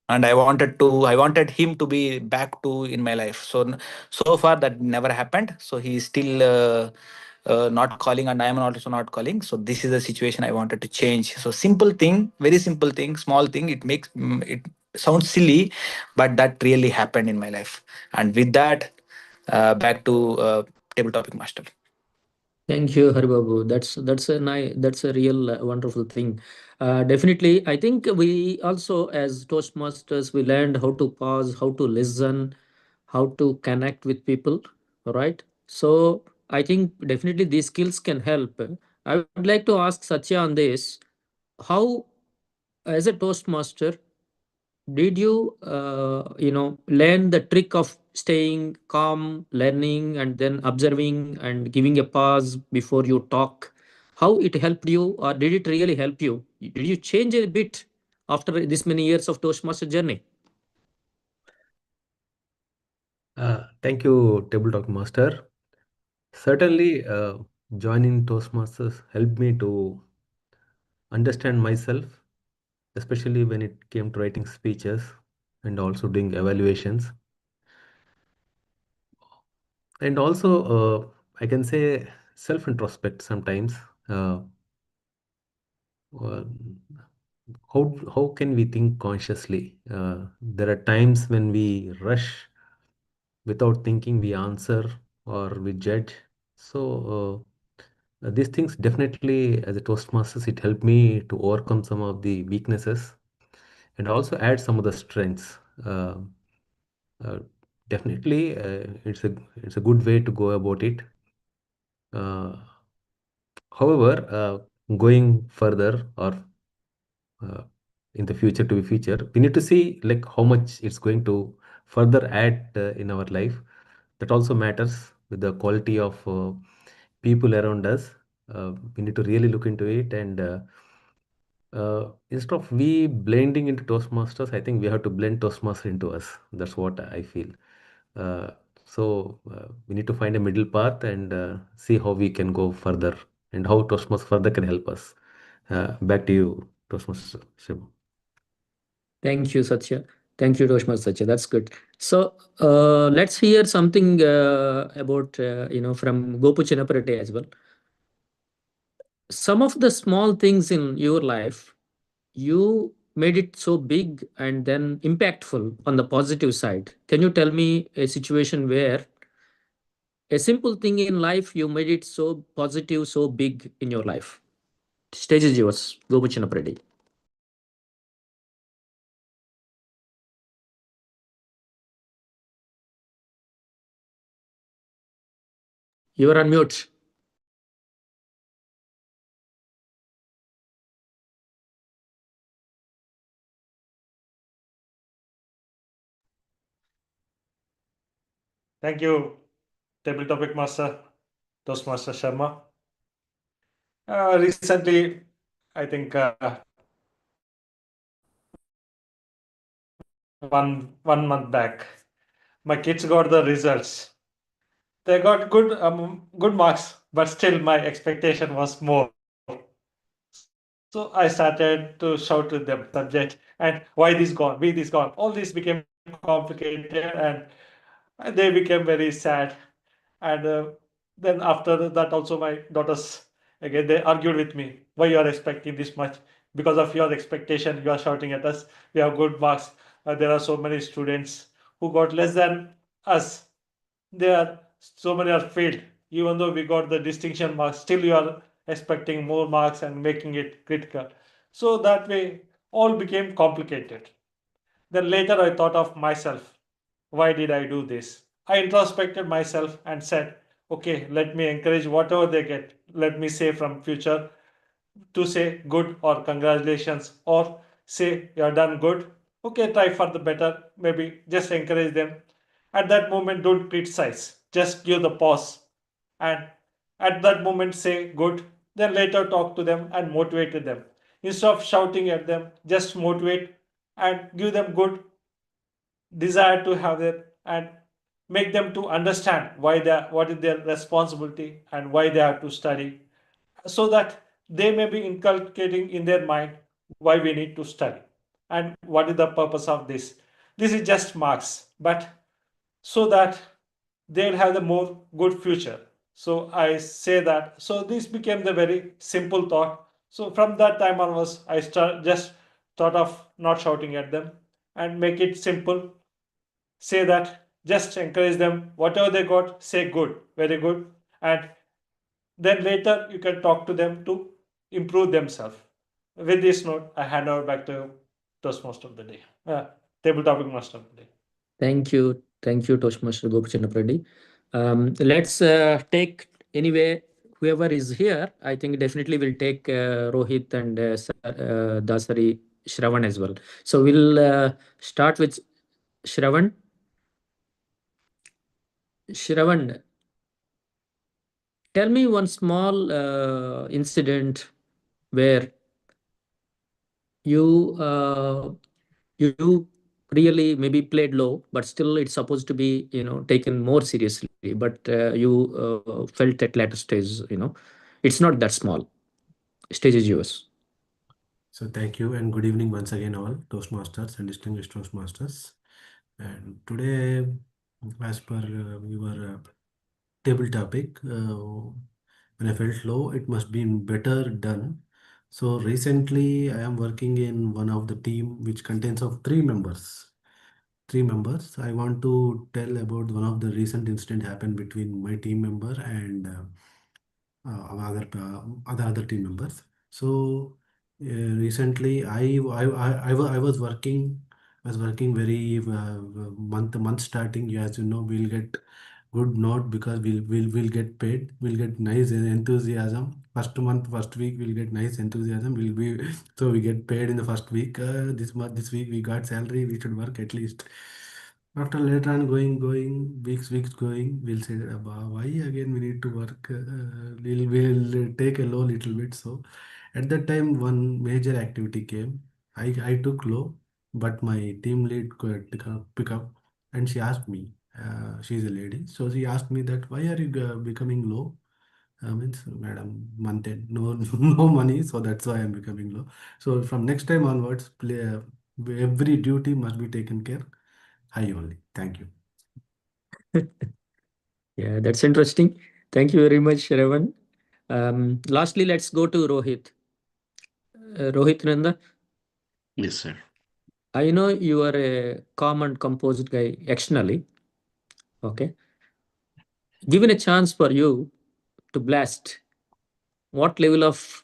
and I wanted him to be back to in my life. So far that never happened. So he is still not calling, and I am also not calling. So this is the situation I wanted to change. So simple thing, very simple thing, small thing. It sounds silly, but that really happened in my life. And with that, back to table topic master. Thank you, Haribabu. That's a real wonderful thing. Definitely, I think we also, as Toastmasters, we learned how to pause, how to listen, how to connect with people. Right. So I think definitely these skills can help. I would like to ask Satya on this. How, as a Toastmaster, did you learn the trick of staying calm, learning, and then observing and giving a pause before you talk? How it helped you, or did it really help you? Did you change a bit after this many years of Toastmaster journey? Thank you, Table Talk Master. Certainly, joining Toastmasters helped me to understand myself, especially when it came to writing speeches and also doing evaluations. And also, I can say self-introspect sometimes. Uh, uh, how can we think consciously? There are times when we rush without thinking, we answer or we judge. So these things definitely, as a Toastmasters, it helped me to overcome some of the weaknesses and also add some of the strengths. Uh, uh, Definitely, it's a good way to go about it. Uh, However, going further or uh, in the future to be future, we need to see like how much it's going to further add in our life. That also matters with the quality of people around us. We need to really look into it, and instead of we blending into Toastmasters, I think we have to blend Toastmaster into us. That's what I feel. Uh, so we need to find a middle path and see how we can go further and how Toastmasters further can help us. Back to you, Toastmaster Shiv. Thank you, Satya. Thank you, Toshmaster Satya. That's good. So let's hear something about from Gopu Chinnapurate as well. Some of the small things in your life, you made it so big and then impactful on the positive side. Can you tell me a situation where a simple thing in life you made it so positive, so big in your life? Stage is yours, Gobuchana Predi. You are on mute. Thank you, Table Topic Master, Toastmaster Sharma. Recently, I think one month back, my kids got the results. They got good marks, but still my expectation was more. So I started to shout to them subject and why this gone, why this gone. All this became complicated and they became very sad. And then after that also my daughters again they argued with me. Why you are expecting this much? Because of your expectation, you are shouting at us. We have good marks. There are so many students who got less than us. There are so many are failed. Even though we got the distinction marks, still you are expecting more marks and making it critical. So that way, all became complicated. Then later I thought of myself. Why did I do this? I introspected myself and said, okay, let me encourage whatever they get. Let me say from future to say good or congratulations or say you are done good. Okay, try for the better. Maybe just encourage them. At that moment, don't criticize. Just give the pause. And at that moment, say good. Then later talk to them and motivate them. Instead of shouting at them, just motivate and give them good desire to have it and make them to understand why they what is their responsibility and why they have to study so that they may be inculcating in their mind why we need to study. And what is the purpose of this? This is just marks, but so that they'll have the more good future. So I say that. So this became the very simple thought. So from that time onwards, I just thought of not shouting at them and make it simple. Say that, just encourage them. Whatever they got, say good, very good, and then later you can talk to them to improve themselves. With this note, I hand over back to Toastmaster of the day, table topic master of the day. Thank you. Thank you, Toastmaster Gopichandra Reddy. Let's take anyway, whoever is here, I think definitely will take Rohit and Dasari Shravan as well. So we'll start with Shravan. Shravan, tell me one small incident where you you really maybe played low, but still it's supposed to be taken more seriously. But you felt at later stage, it's not that small. Stage is yours. So thank you and good evening once again, all Toastmasters and distinguished Toastmasters. And today, as per your table topic, when I felt low, it must be better done. So recently, I am working in one of the team which contains of three members. Three members. I want to tell about one of the recent incident happened between my team member and other team members. So recently, I was working. I was working very month starting. As you know, we'll get good note because we'll get paid. We'll get nice enthusiasm. First month, first week, we'll get nice enthusiasm. We'll be so we get paid in the first week. This month, this week we got salary. We should work at least. After later on going, weeks going, we'll say, why again we need to work? We'll take a low little bit. So at that time, one major activity came. I took low, but my team lead could pick up and she asked me, she's a lady. So she asked me that, why are you becoming low? Means, madam, month end, no, no money. So that's why I'm becoming low. So from next time onwards, every duty must be taken care high only. Thank you. Yeah, that's interesting. Thank you very much, Shravan. Lastly, let's go to Rohit. Rohit Nanda, Yes, sir. I know you are a calm and composed guy externally. Okay. Given a chance for you to blast, what level of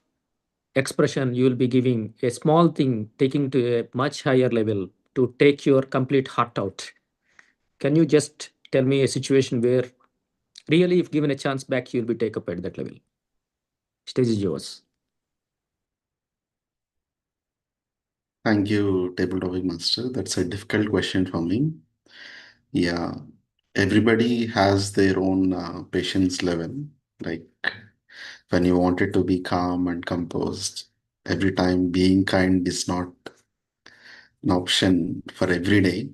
expression you will be giving? A small thing taking to a much higher level to take your complete heart out. Can you just tell me a situation where really, if given a chance back, you'll be take up at that level? Stage is yours. Thank you, table topic master. That's a difficult question for me. Yeah, everybody has their own patience level. Like when you want it to be calm and composed, every time being kind is not an option for every day.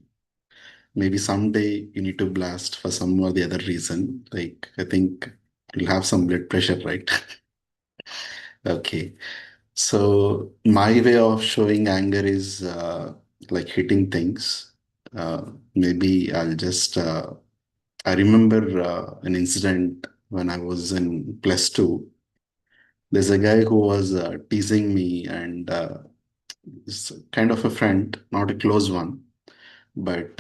Maybe someday you need to blast for some or the other reason. Like I think you'll have some blood pressure, right? Okay. So my way of showing anger is like hitting things. Maybe I remember an incident when I was in plus two. There's a guy who was teasing me, and is kind of a friend, not a close one. But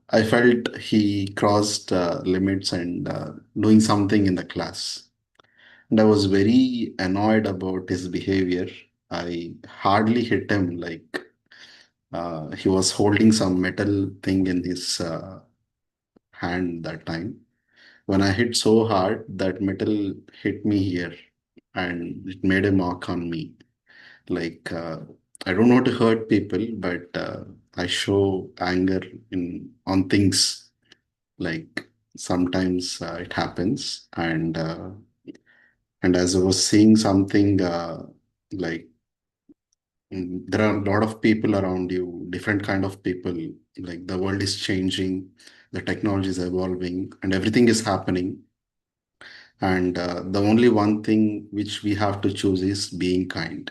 I felt he crossed limits and doing something in the class. And I was very annoyed about his behavior. I hardly hit him, like he was holding some metal thing in his hand that time. When I hit so hard, that metal hit me here and it made a mark on me. Like, I don't want to hurt people, but I show anger in on things. Like sometimes it happens, and as I was seeing something like there are a lot of people around you, different kind of people. Like the world is changing, the technology is evolving, and everything is happening. And the only one thing which we have to choose is being kind.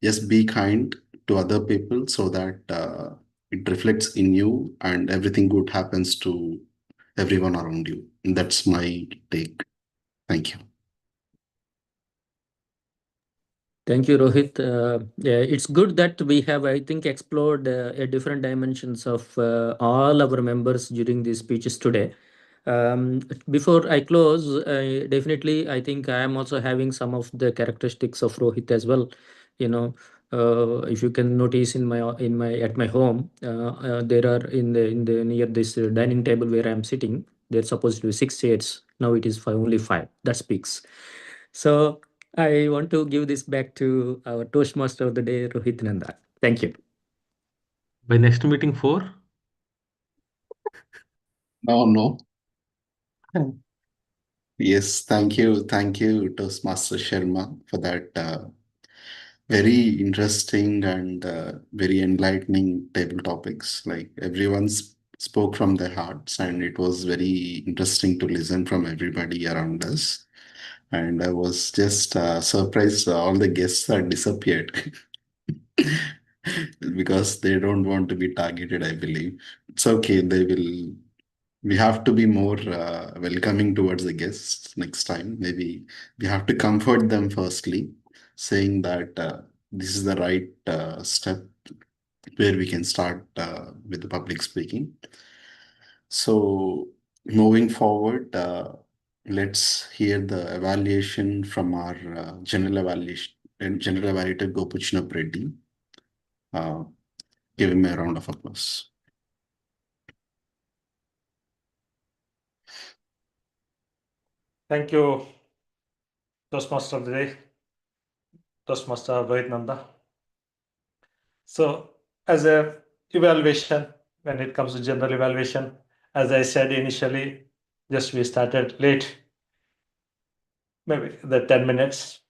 Just be kind to other people so that it reflects in you and everything good happens to everyone around you. That's my take. Thank you. Thank you, Rohit. Yeah, it's good that we have, I think, explored different dimensions of all our members during these speeches today. Before I close, definitely, I think I am also having some of the characteristics of Rohit as well. You know, if you can notice in my at my home, there are in the near this dining table where I am sitting, there's supposed to be 6 chairs. Now it is only five. That speaks. So I want to give this back to our Toastmaster of the day, Rohit Nanda. Thank you. By next meeting, 4. No, no. Yes, thank you, Toastmaster Sharma, for that very interesting and very enlightening table topics. Like spoke from their hearts, and it was very interesting to listen from everybody around us. And I was just surprised all the guests had disappeared because they don't want to be targeted, I believe. It's okay, they will. We have to be more welcoming towards the guests next time. Maybe we have to comfort them firstly, saying that this is the right step where we can start with the public speaking. So, moving forward, let's hear the evaluation from our general evaluator Gopuchna Reddy. Uh, Give him a round of applause. Thank you, Toastmaster of the day, Toastmaster Rohit Nanda. So, as a evaluation, when it comes to general evaluation, as I said initially, just we started late, maybe the 10 minutes.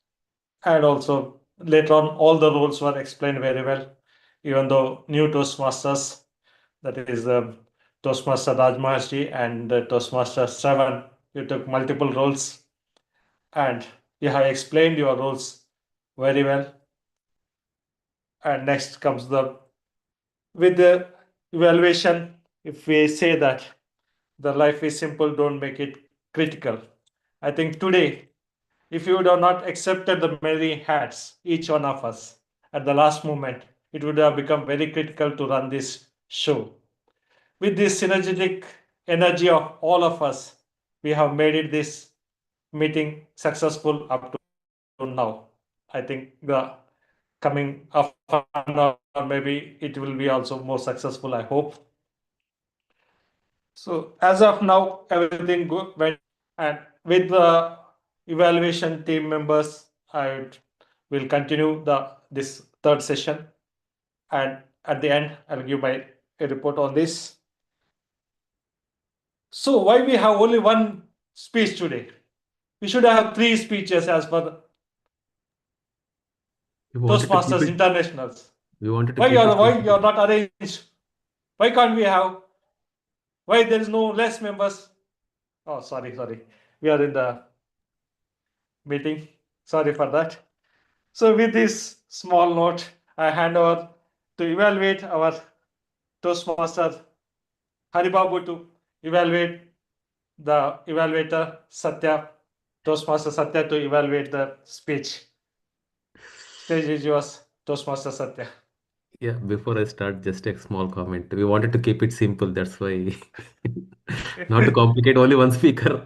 And also later on, all the rules were explained very well, even though new Toastmasters, that is Toastmaster Raj Maharshi and Toastmaster Shravan, you took multiple roles and you have explained your roles very well. And next comes with the evaluation, if we say that the life is simple, don't make it critical. I think today, if you would have not accepted the many hats, each one of us, at the last moment, it would have become very critical to run this show. With this synergetic energy of all of us, we have made it this meeting successful up to now. I think the coming of an hour, maybe it will be also more successful, I hope. So as of now, everything good went, and with the evaluation team members, will continue this third session, and at the end, I'll give my a report on this. So why we have only one speech today? We should have three speeches as per We wanted to keep Toastmasters it. Internationals. We wanted to Why keep it you're simple. not arranged? Why can't we have? Why there is no less members? Oh, sorry. We are in the meeting. Sorry for that. So with this small note, I hand over to evaluate our Toastmaster Haribabu to evaluate the evaluator Satya, Toastmaster Satya to evaluate the speech. Stage is yours, Toastmaster Satya. Yeah, before I start, just a small comment. We wanted to keep it simple. That's why, not to complicate only one speaker.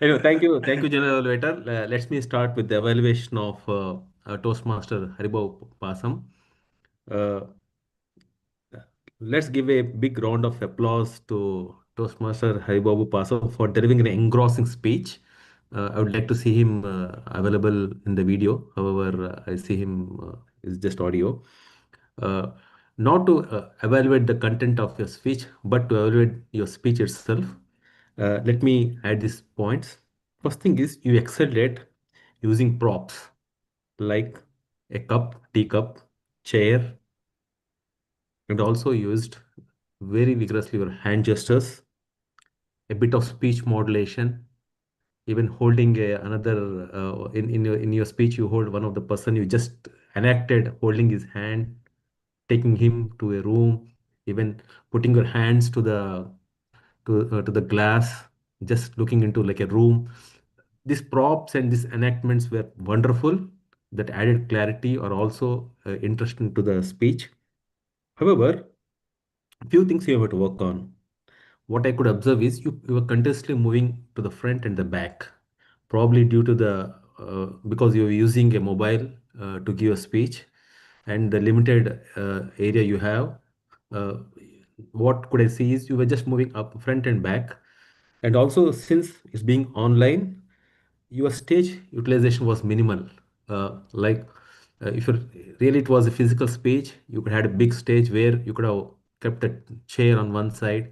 Anyway, thank you, General Evaluator. Let me start with the evaluation of Toastmaster Haribo Pasam. Uh, let's give a big round of applause to Toastmaster Haribabu Pasam for delivering an engrossing speech. I would like to see him available in the video. However, I see him is just audio. Uh, Not to evaluate the content of your speech, but to evaluate your speech itself. Let me add these points. First thing is you excelled at using props like a cup, teacup, chair, and also used very vigorously your hand gestures, a bit of speech modulation, even holding another in your speech, you hold one of the person you just enacted, holding his hand, taking him to a room, even putting your hands to the glass, just looking into like a room. These props and these enactments were wonderful, that added clarity or also interesting to the speech. However, a few things you have to work on. What I could observe is you were continuously moving to the front and the back, probably due to the because you were using a mobile to give a speech, and the limited area you have. Uh, what could I see is you were just moving up front and back, and also since it's being online, your stage utilization was minimal. Like if really it was a physical speech, you could had a big stage where you could have kept a chair on one side,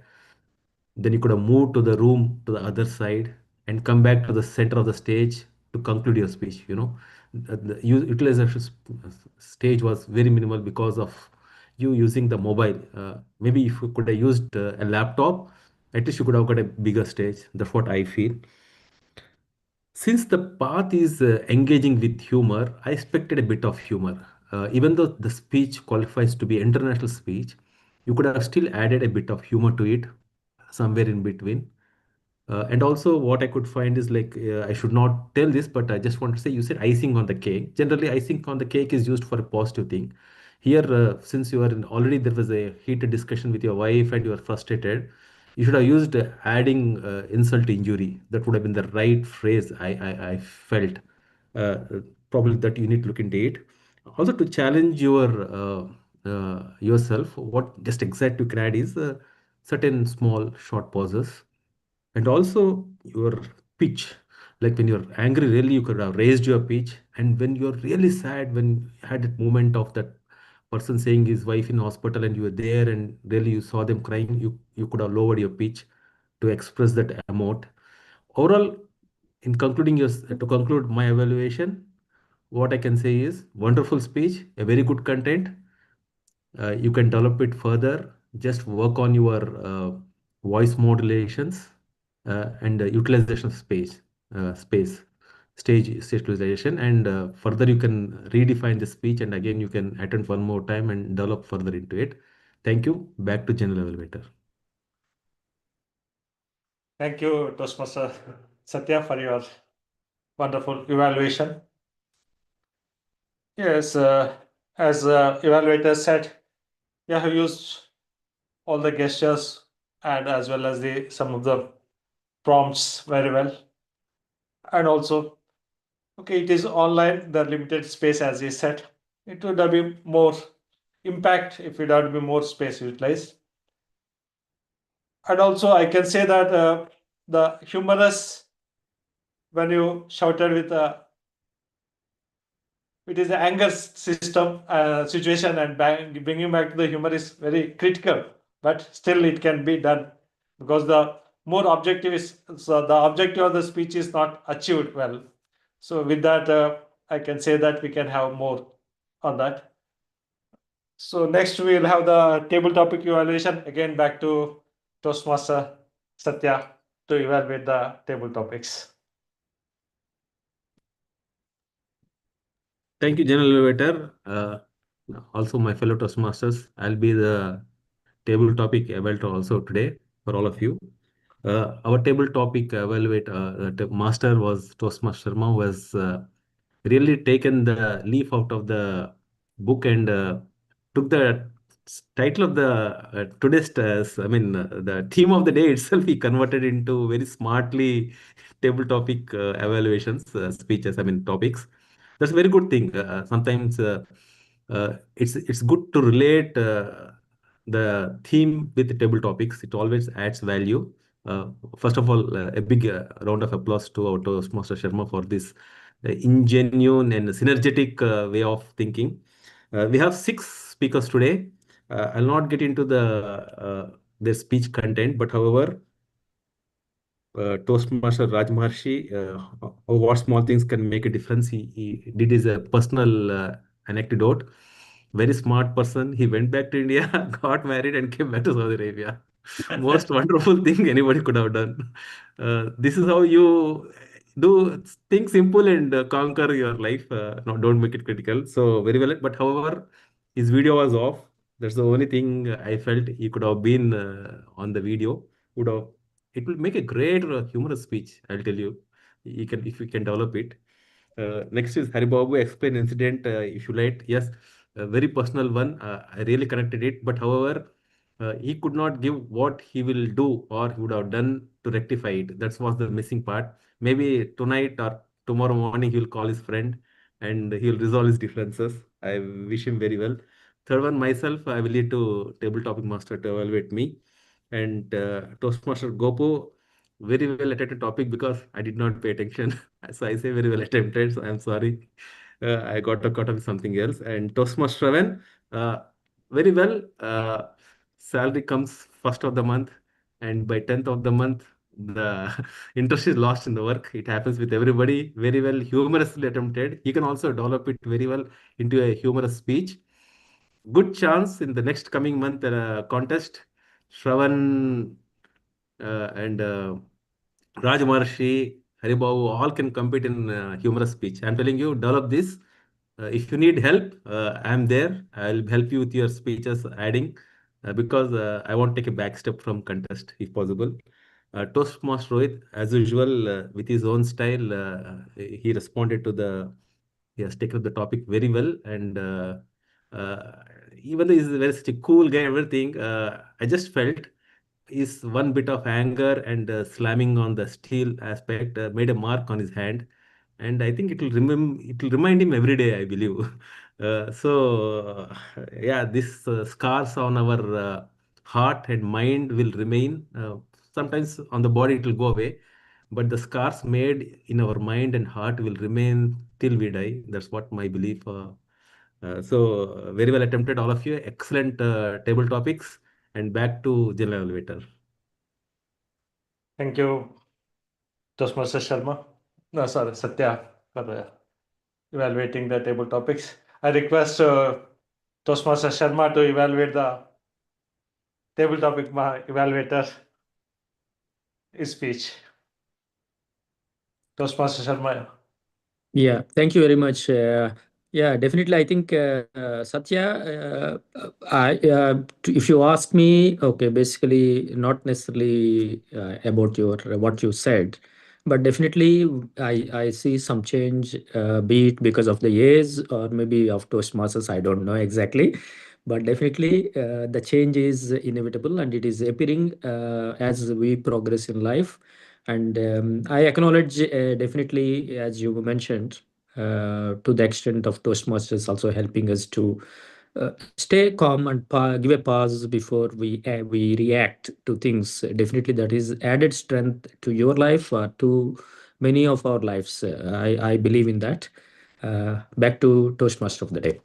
then you could have moved to the room to the other side and come back to the center of the stage to conclude your speech. The utilization stage was very minimal because of you using the mobile. Maybe if you could have used a laptop, at least you could have got a bigger stage. That's what I feel. Since the path is engaging with humor, I expected a bit of humor. Even though the speech qualifies to be international speech, you could have still added a bit of humor to it, somewhere in between. And also, what I could find is like, I should not tell this, but I just want to say, you said icing on the cake. Generally, icing on the cake is used for a positive thing. Here, since you are already there was a heated discussion with your wife and you are frustrated, you should have used adding insult to injury. That would have been the right phrase. I felt uh, probably that you need to look into it. Also, to challenge yourself, what just exactly you can add is certain small short pauses, and also your pitch. Like when you're angry, really you could have raised your pitch, and when you're really sad, when you had that moment of that person saying his wife in hospital and you were there and really you saw them crying, you could have lowered your pitch to express that amount. Overall, in concluding your to conclude my evaluation, what I can say is wonderful speech, a very good content. You can develop it further. Just work on your voice modulations and utilization of space, stage utilization, and further you can redefine the speech. And again, you can attend one more time and develop further into it. Thank you. Back to general elevator. Thank you, Toastmaster Satya, for your wonderful evaluation. Yes, as evaluator said, you have used all the gestures and as well as the some of the prompts very well. And also, okay, it is online, the limited space, as he said. It would have been more impact if it had been more space utilized. And also, I can say that the humorous, when you shouted with it is the anger system situation, and bringing back to the humor is very critical, but still it can be done because the more objective is, so the objective of the speech is not achieved well. So with that, I can say that we can have more on that. So next we will have the table topic evaluation. Again, back to Toastmaster Satya to evaluate the table topics. Thank you, General Elevator. Also, my fellow Toastmasters, I'll be the table topic evaluator also today for all of you. Our table topic evaluate master was Toastmaster Sharma, who has really taken the leaf out of the book and took the title of the today's the theme of the day itself. He converted into very smartly table topic evaluations speeches. Topics. That's a very good thing. Sometimes it's good to relate the theme with the table topics. It always adds value. Uh, First of all, a big round of applause to our Toastmaster Sharma for this ingenuine and synergetic way of thinking. We have 6 speakers today. I'll not get into their speech content, but however, Toastmaster Raj Maharshi, what small things can make a difference. He did his personal anecdote. Very smart person. He went back to India, got married, and came back to Saudi Arabia. Most wonderful thing anybody could have done. This is how you do think simple and conquer your life. No, don't make it critical. So very well. But however, his video was off. That's the only thing I felt he could have been on the video. Would have it will make a great humorous speech. I'll tell you. You can if you can develop it. Next is Haribabu explain incident. If you like, yes, a very personal one. I really connected it. But however, he could not give what he will do or he would have done to rectify it. That was the missing part. Maybe tonight or tomorrow morning he will call his friend and he will resolve his differences. I wish him very well. Third one, myself, I will lead to table topic master to evaluate me. And Toastmaster Gopu, very well attended topic because I did not pay attention. So I say very well attempted. So I'm sorry. I got caught up with something else. And Toastmaster Raven, very well. Salary comes first of the month, and by 10th of the month, the interest is lost in the work. It happens with everybody. Very well, humorously attempted. You can also develop it very well into a humorous speech. Good chance in the next coming month contest. Shravan and Raj Maharshi, Haribabu, all can compete in humorous speech. I'm telling you, develop this. If you need help, I'm there. I'll help you with your speeches adding because I won't take a back step from contest if possible. Toastmaster Rohit, as usual, with his own style, he responded to he has taken up the topic very well. And uh, even though he's very such a cool guy, everything, I just felt is one bit of anger and slamming on the steel aspect made a mark on his hand, and I think it will remind him every day, I believe. Yeah, this scars on our heart and mind will remain. Sometimes on the body it will go away, but the scars made in our mind and heart will remain till we die. That's what my belief. Very well attempted, all of you. Excellent table topics. And back to General Elevator. Thank you, Toastmaster Sharma. No, sorry, Satya, for evaluating the table topics. I request Toastmaster Sharma to evaluate the table topic evaluator speech. Toastmaster Sharma. Yeah, thank you very much. Yeah, definitely. I think Satya, if you ask me, okay, basically not necessarily about your what you said, but definitely I see some change, be it because of the age or maybe of Toastmasters. I don't know exactly, but definitely the change is inevitable and it is appearing as we progress in life. And I acknowledge definitely, as you mentioned, to the extent of Toastmasters also helping us to stay calm and give a pause before we react to things. Definitely, that is added strength to your life, to many of our lives. I believe in that. Back to Toastmaster of the day.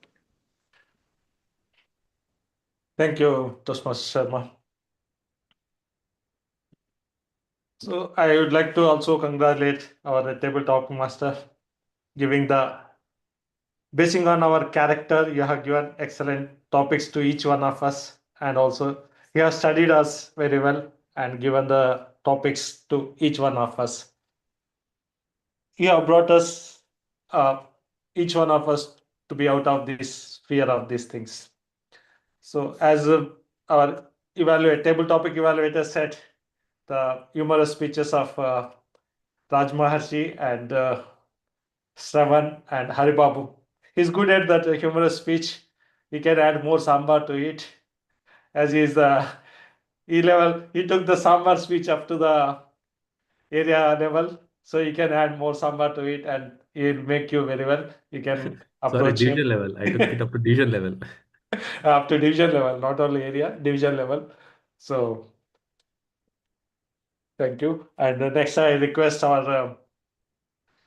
Thank you, Toastmaster Sharma. So I would like to also congratulate our tabletop master, giving the basing on our character, you have given excellent topics to each one of us, and also you have studied us very well and given the topics to each one of us. You have brought us, uh, each one of us, to be out of this fear of these things. So, as our table topic evaluator said, the humorous speeches of Raj Maharshi and Shravan and Haribabu. He's good at that humorous speech. He can add more sambar to it, as he's E level. He took the sambar speech up to the area level, so he can add more sambar to it, and he'll make you very well. You can Sorry, approach him division level. I took it up to division level. up to division level, not only area, division level. So thank you. And next, I request our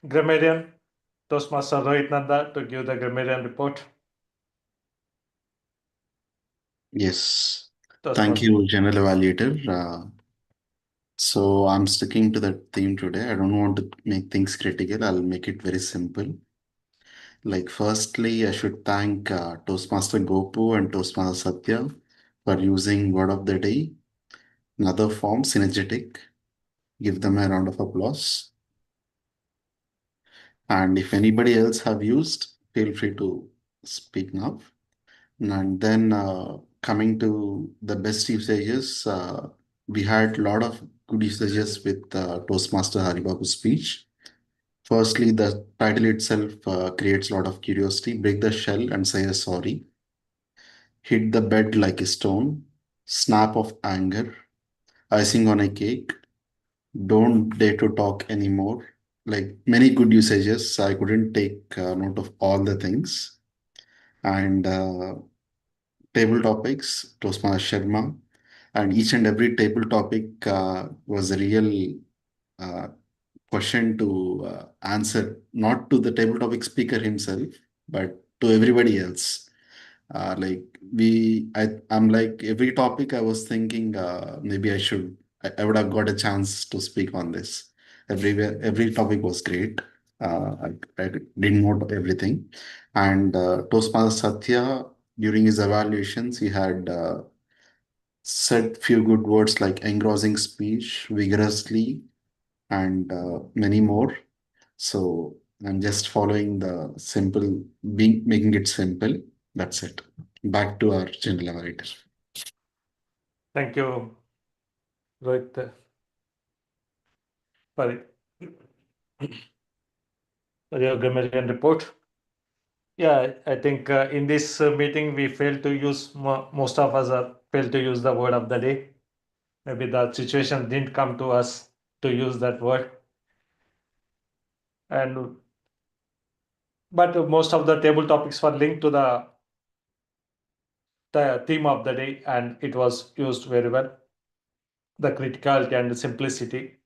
grammarian, Toastmaster Rohit Nanda, to give the grammarian report. Yes. Thank Toastmaster. you, General Evaluator. So I'm sticking to that theme today. I don't want to make things critical. I'll make it very simple. Like, firstly, I should thank Toastmaster Gopu and Toastmaster Satya for using word of the day in other form, synergetic. Give them a round of applause. And if anybody else have used, feel free to speak now. And then coming to the best usages, we had a lot of good usages with Toastmaster Haribabu's speech. Firstly, the title itself creates a lot of curiosity. Break the shell and say a sorry. Hit the bed like a stone. Snap of anger. Icing on a cake. Don't dare to talk anymore. Like many good usages, I couldn't take note of all the things. And table topics, Toastmaster Sharma, and each and every table topic was a real uh, question to answer, not to the table topic speaker himself, but to everybody else. I'm like every topic I was thinking maybe I would have got a chance to speak on this. Every topic was great. I didn't note everything. And Toastmaster Satya, during his evaluations, he had said few good words like engrossing speech, vigorously, and many more. So I'm just following the simple, being making it simple. That's it. Back to our general narrator. Thank you, Rohit, for your grammarian report. Yeah, I think in this meeting we failed to use, most of us failed to use the word of the day. Maybe the situation didn't come to us to use that word. And but most of the table topics were linked to the theme of the day, and it was used very well. The criticality and the simplicity.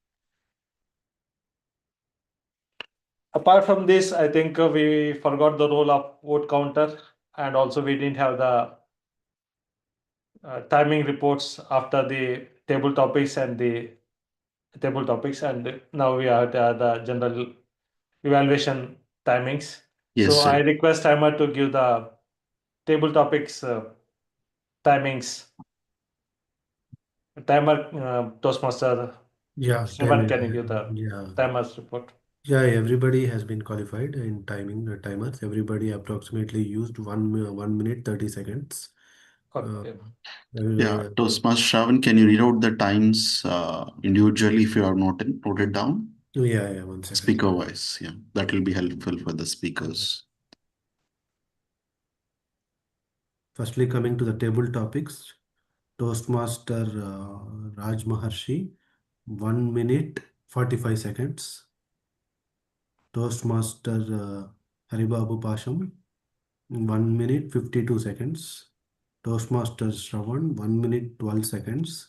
Apart from this, I think we forgot the role of vote counter, and also we didn't have the timing reports after the table topics and the table topics, and now we are at the general evaluation timings. Yes, So I sir. request timer to give the table topics timings. Timer, Toastmaster Yeah, Shriman, can you give the yeah. timers report? Yeah, everybody has been qualified in timing timers. Everybody approximately used 1 minute 30 seconds. Okay. Yeah, Uh, Toastmaster Shravan, can you read out the times individually if you have noted down? yeah, 1 second. Speaker wise, yeah, that will be helpful for the speakers. Firstly, coming to the table topics, Toastmaster Raj Maharshi, 1 minute 45 seconds. Toastmaster Haribabu Pasham, 1 minute 52 seconds. Toastmaster Shravan, 1 minute 12 seconds.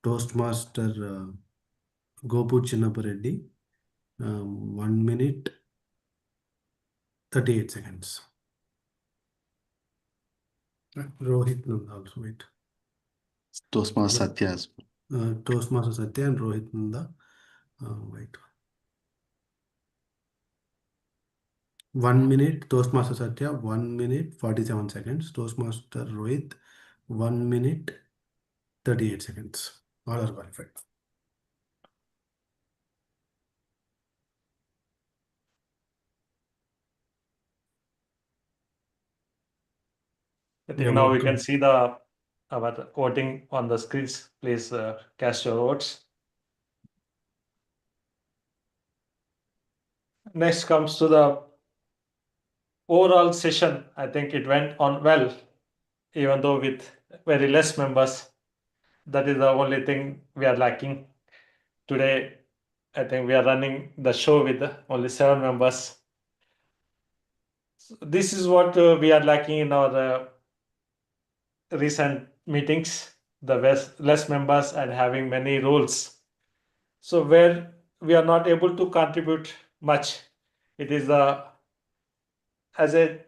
Toastmaster Gopu Chinnapareddy, 1 minute 38 seconds. Rohit Nanda also, wait. Toastmaster Satya as well. Toastmaster Satya and Rohit Nanda, wait. 1 minute, Toastmaster Satya, 1 minute 47 seconds. Toastmaster Rohit, 1 minute 38 seconds. All are qualified. I Yeah, think now we welcome. can see our voting on the screens. Please cast your votes. Next comes to the overall session. I think it went on well, even though with very less members. That is the only thing we are lacking. Today, I think we are running the show with only 7 members. So this is what we are lacking in our recent meetings, the less members and having many rules. So where we are not able to contribute much, it is as a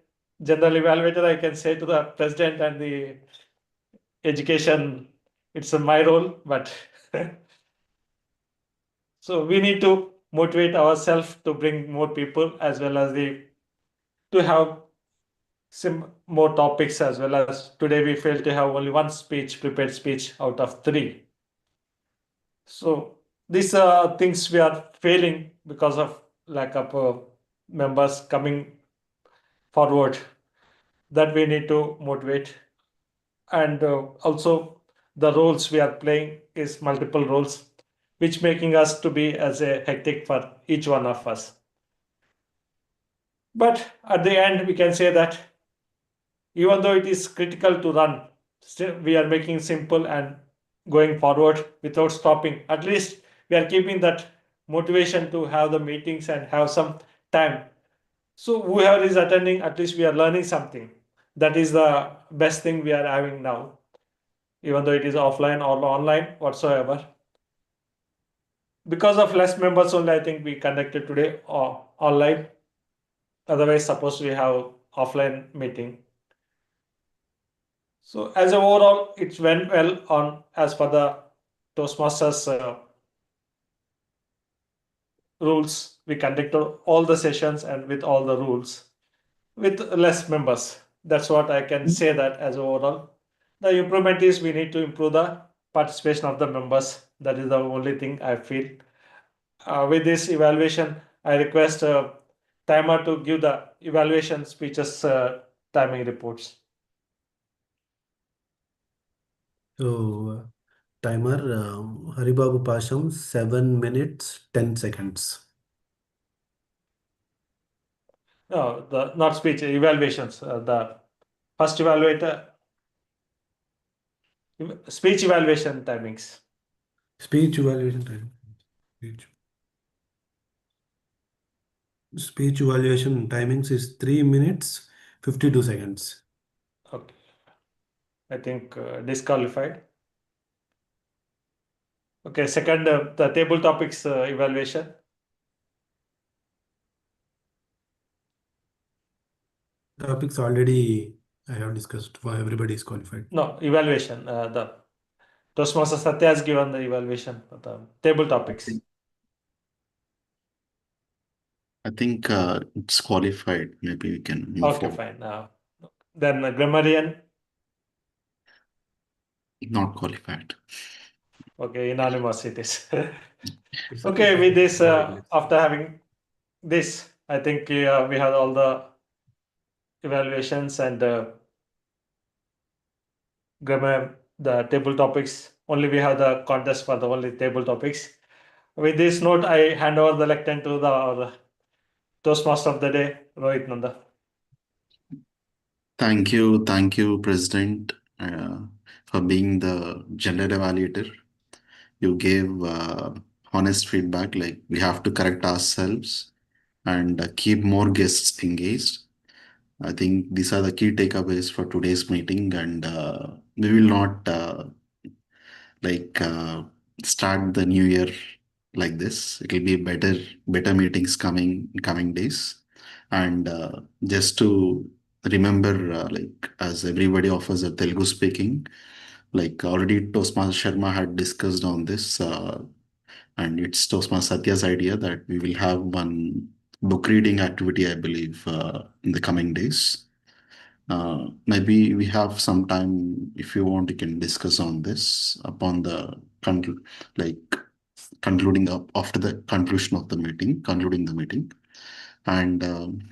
general evaluator, I can say to the president and the education, it's my role, but so we need to motivate ourselves to bring more people as well as to have some more topics, as well as today we failed to have only one prepared speech out of 3. So these are things we are failing because of lack of members coming forward that we need to motivate. And also the roles we are playing is multiple roles, which making us to be as a hectic for each one of us. But at the end, we can say that even though it is critical to run, still we are making simple and going forward without stopping. At least we are keeping that motivation to have the meetings and have some time. So whoever is attending, at least we are learning something. That is the best thing we are having now, even though it is offline or online whatsoever. Because of less members only, I think we conducted today or online. Otherwise, suppose we have offline meeting. So as a overall, it went well on as per the Toastmasters rules. We conducted all the sessions and with all the rules with less members. That's what I can say that as overall. The improvement is we need to improve the participation of the members. That is the only thing I feel. With this evaluation, I request timer to give the evaluation speeches timing reports. So, timer, Haribabu Pasham, 7 minutes, 10 seconds. No, the not speech evaluations. The first evaluator speech evaluation timings. Speech evaluation time. Speech evaluation timings is 3 minutes, 52 seconds. Okay, I think disqualified. Okay, second, the table topics evaluation. Topics already I have discussed for everybody is qualified. No, evaluation. The Toastmaster Satya has given the evaluation of the table topics. I think it's qualified. Maybe we can move Okay, forward. fine. Then grammarian. Not qualified. Okay, unanimous it is. Okay, with this, after having this, I think we had all the evaluations and grammar, the table topics. Only we have the contest for the only table topics. With this note, I hand over the lectern to the Toastmaster of the day, Rohit Nanda. Thank you, President, for being the gender evaluator. You gave honest feedback, like we have to correct ourselves and keep more guests engaged. I think these are the key takeaways for today's meeting, and we will not like start the new year like this. It will be better meetings coming days, and just to remember, like as everybody offers a Telugu speaking, like already Toastmaster Sharma had discussed on this, and it's Toastmaster Satya's idea that we will have one book reading activity, I believe, in the coming days. Maybe we have some time. If you want, you can discuss on this upon the like concluding up after the conclusion of the meeting, concluding the meeting, and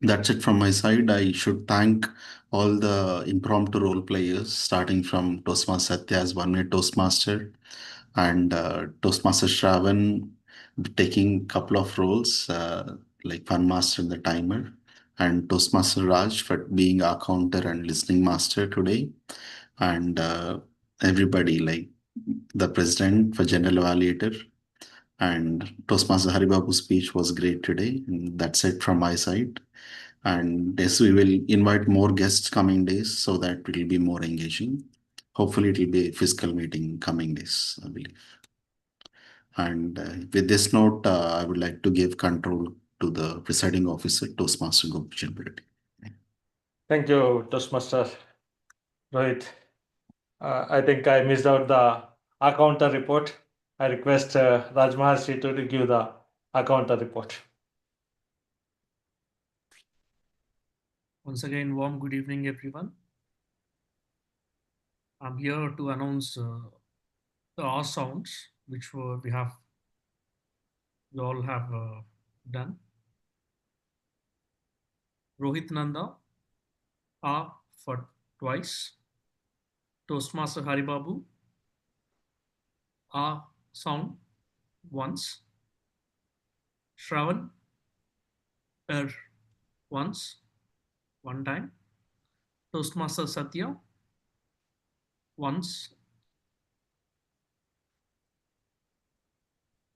that's it from my side. I should thank all the impromptu role players, starting from Toastmaster Satya as one-minute Toastmaster, and Toastmaster Shravan taking couple of roles, like Fun Master and the Timer, and Toastmaster Raj for being our counter and listening master today, and everybody like the President for General Evaluator, and Toastmaster Haribabu's speech was great today. And that's it from my side. And yes, we will invite more guests coming days so that it will be more engaging. Hopefully, it will be a physical meeting coming days, I believe. And with this note, I would like to give control to the presiding officer, Toastmaster Gopi. Thank you, Toastmaster Rohit. I think I missed out the accountant report. I request Raj Maharshi to give the accountant report. Once again, warm good evening, everyone. I'm here to announce the R sounds, which we all have done. Rohit Nanda, A for twice. Toastmaster Haribabu, A sound once. Shravan, Er once, one time. Toastmaster Satya, once.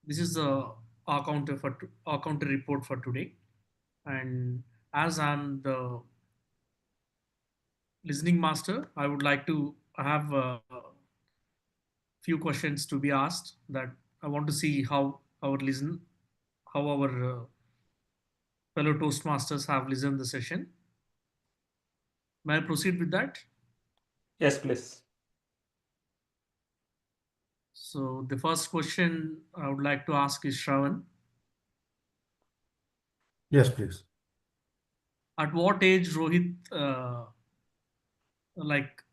This is the our counter report for today. And as I'm the listening master, I would like to have a few questions to be asked that I want to see how our fellow Toastmasters have listened the session. May I proceed with that? Yes, please. So the first question I would like to ask is Shravan. Yes, please. At what age Rohit, like,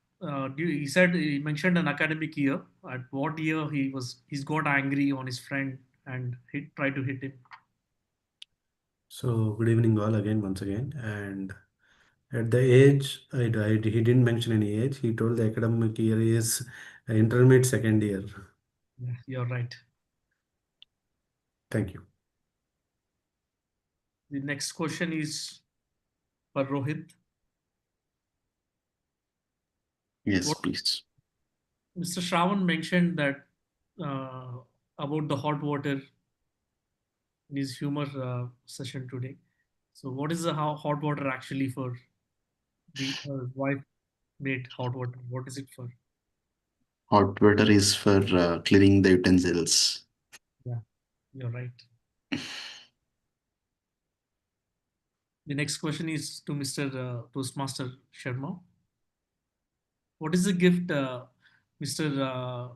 he said he mentioned an academic year. At what year he's got angry on his friend and tried to hit him? So good evening all again, once again. And at the age, he didn't mention any age. He told the academic year is intermediate second year. Yeah, you're right. Thank you. The next question is for Rohit. Yes, What please. Mr. Shravan mentioned that uh, about the hot water in his humor session today. So, what is the hot water actually for? The wife made hot water. What is it for? Hot water is for cleaning the utensils. Yeah, you're right. The next question is to Mr. Toastmaster Sharma. What is the gift Mr.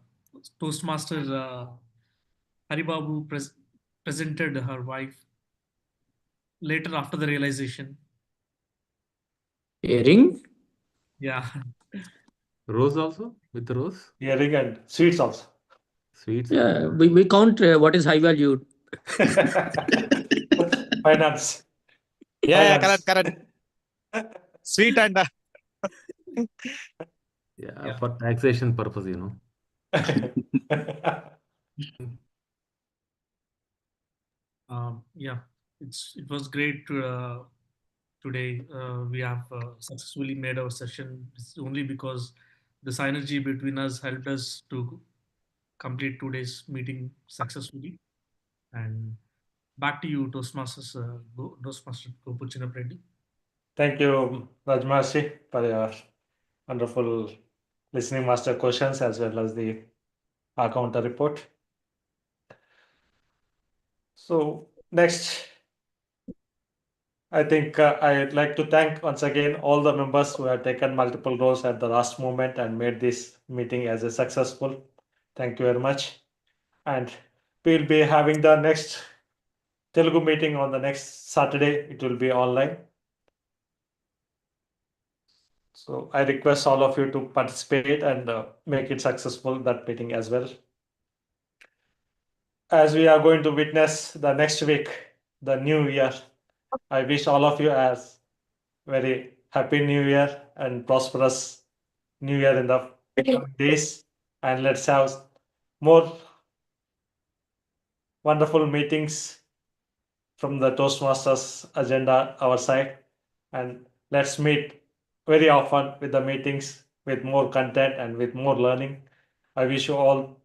Toastmaster Haribabu presented her wife later after the realization? Earring? Yeah. Rose also with the rose? Earring and sweets also. Sweets. Yeah, we count what is high valued. Finance. Yeah, Finance. correct. Sweet and Yeah, Yeah. for taxation purpose, you know. Yeah, it was great today. We have successfully made our session. It's only because the synergy between us helped us to complete today's meeting successfully. And back to you, Toastmaster Gopuchinap Reddy. Thank you, Rajmashi, for your wonderful listening master questions as well as the counter report. So next, I think I'd like to thank once again all the members who have taken multiple roles at the last moment and made this meeting as a successful. Thank you very much. And we'll be having the next Telugu meeting on the next Saturday. It will be online. So I request all of you to participate and make it successful, that meeting as well. As we are going to witness the next week, the new year, I wish all of you as very happy new year and prosperous new year in the coming days. And let's have more wonderful meetings from the Toastmasters agenda our side. And let's meet very often with the meetings with more content and with more learning. I wish you all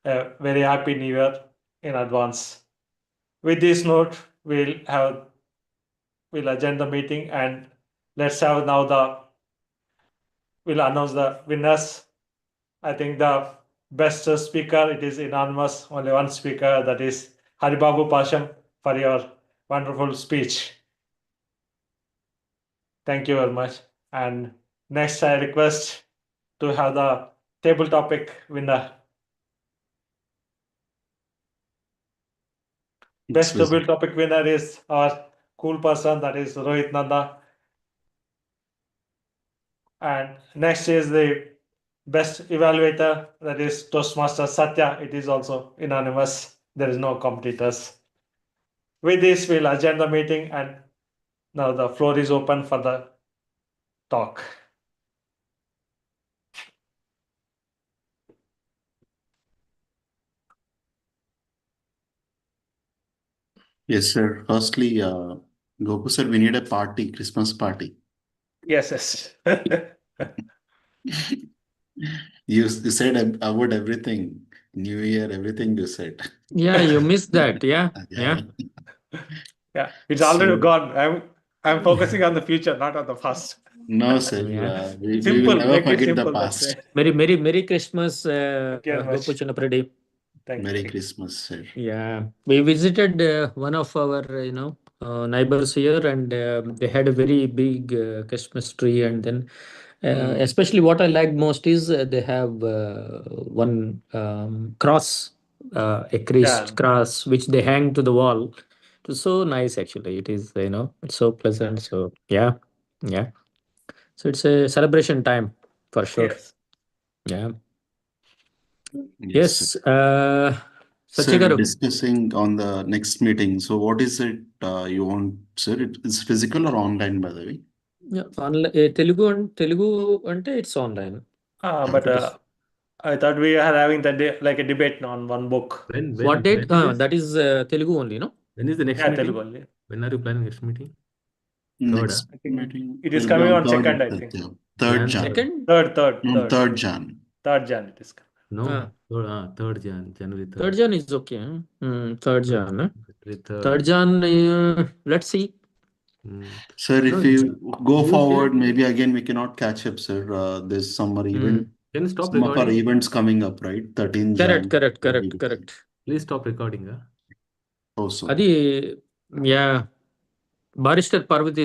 a very happy new year in advance. With this note, we'll adjourn the meeting and let's have now we'll announce the winners. I think the best speaker, it is anonymous, only one speaker, that is Haribabu Pasham, for your wonderful speech. Thank you very much. And next, I request to have the table topic winner. Best table topic winner is our cool person, that is Rohit Nanda. And next is the best evaluator, that is Toastmaster Satya. It is also anonymous. There is no competitors. With this, we'll adjourn the meeting and Now the floor is open for the talk. Yes, sir. Firstly, Goku sir, we need a party, Christmas party. Yes. You said about everything, New Year, everything you said. Yeah, you missed that. Yeah. Yeah. Yeah, it's already So, gone. I'm focusing on the future, not on the past. no, sir. Yeah. We will Simple, never make it forget the simple. That's past. it. Merry Christmas, Thank you very much. Gopu Chinnapreddy. Thank Merry you. Christmas, sir. Yeah, we visited one of our neighbors here, and they had a very big Christmas tree. And then, especially what I liked most is they have one cross, a Christ Yeah. cross, which they hang to the wall. It was so nice, actually. It is, it's so pleasant. So yeah, yeah. So it's a celebration time for sure. Yes. Yeah. Yes, sir. Yes. Sir, Sachigaru. discussing on the next meeting. So, what is it you want, sir? It's physical or online, by the way? Yeah, Telugu ante it's online. But It is. I thought we are having like a debate on one book. What date? When is this? That is Telugu only, no? When is the next Yeah, meeting? Telugu only. When are you planning next meeting? Third, Next I think meeting it is will be coming on on 3rd, second, I think. yeah. 3rd Jan Jan. Second? No, 3rd Jan. 3rd Jan it is coming. No, Ah. third Jan, January 3rd. Third Jan is okay. 3rd Jan. Third. Third Jan, let's see. Sir, if you go you forward, said- maybe again we cannot catch up, sir. There's summer event. Can you stop Some of our recording? events coming up, right? 13th Jan. Correct. Please stop recording. Oh, sorry. Adi, yeah. Barrister Parvati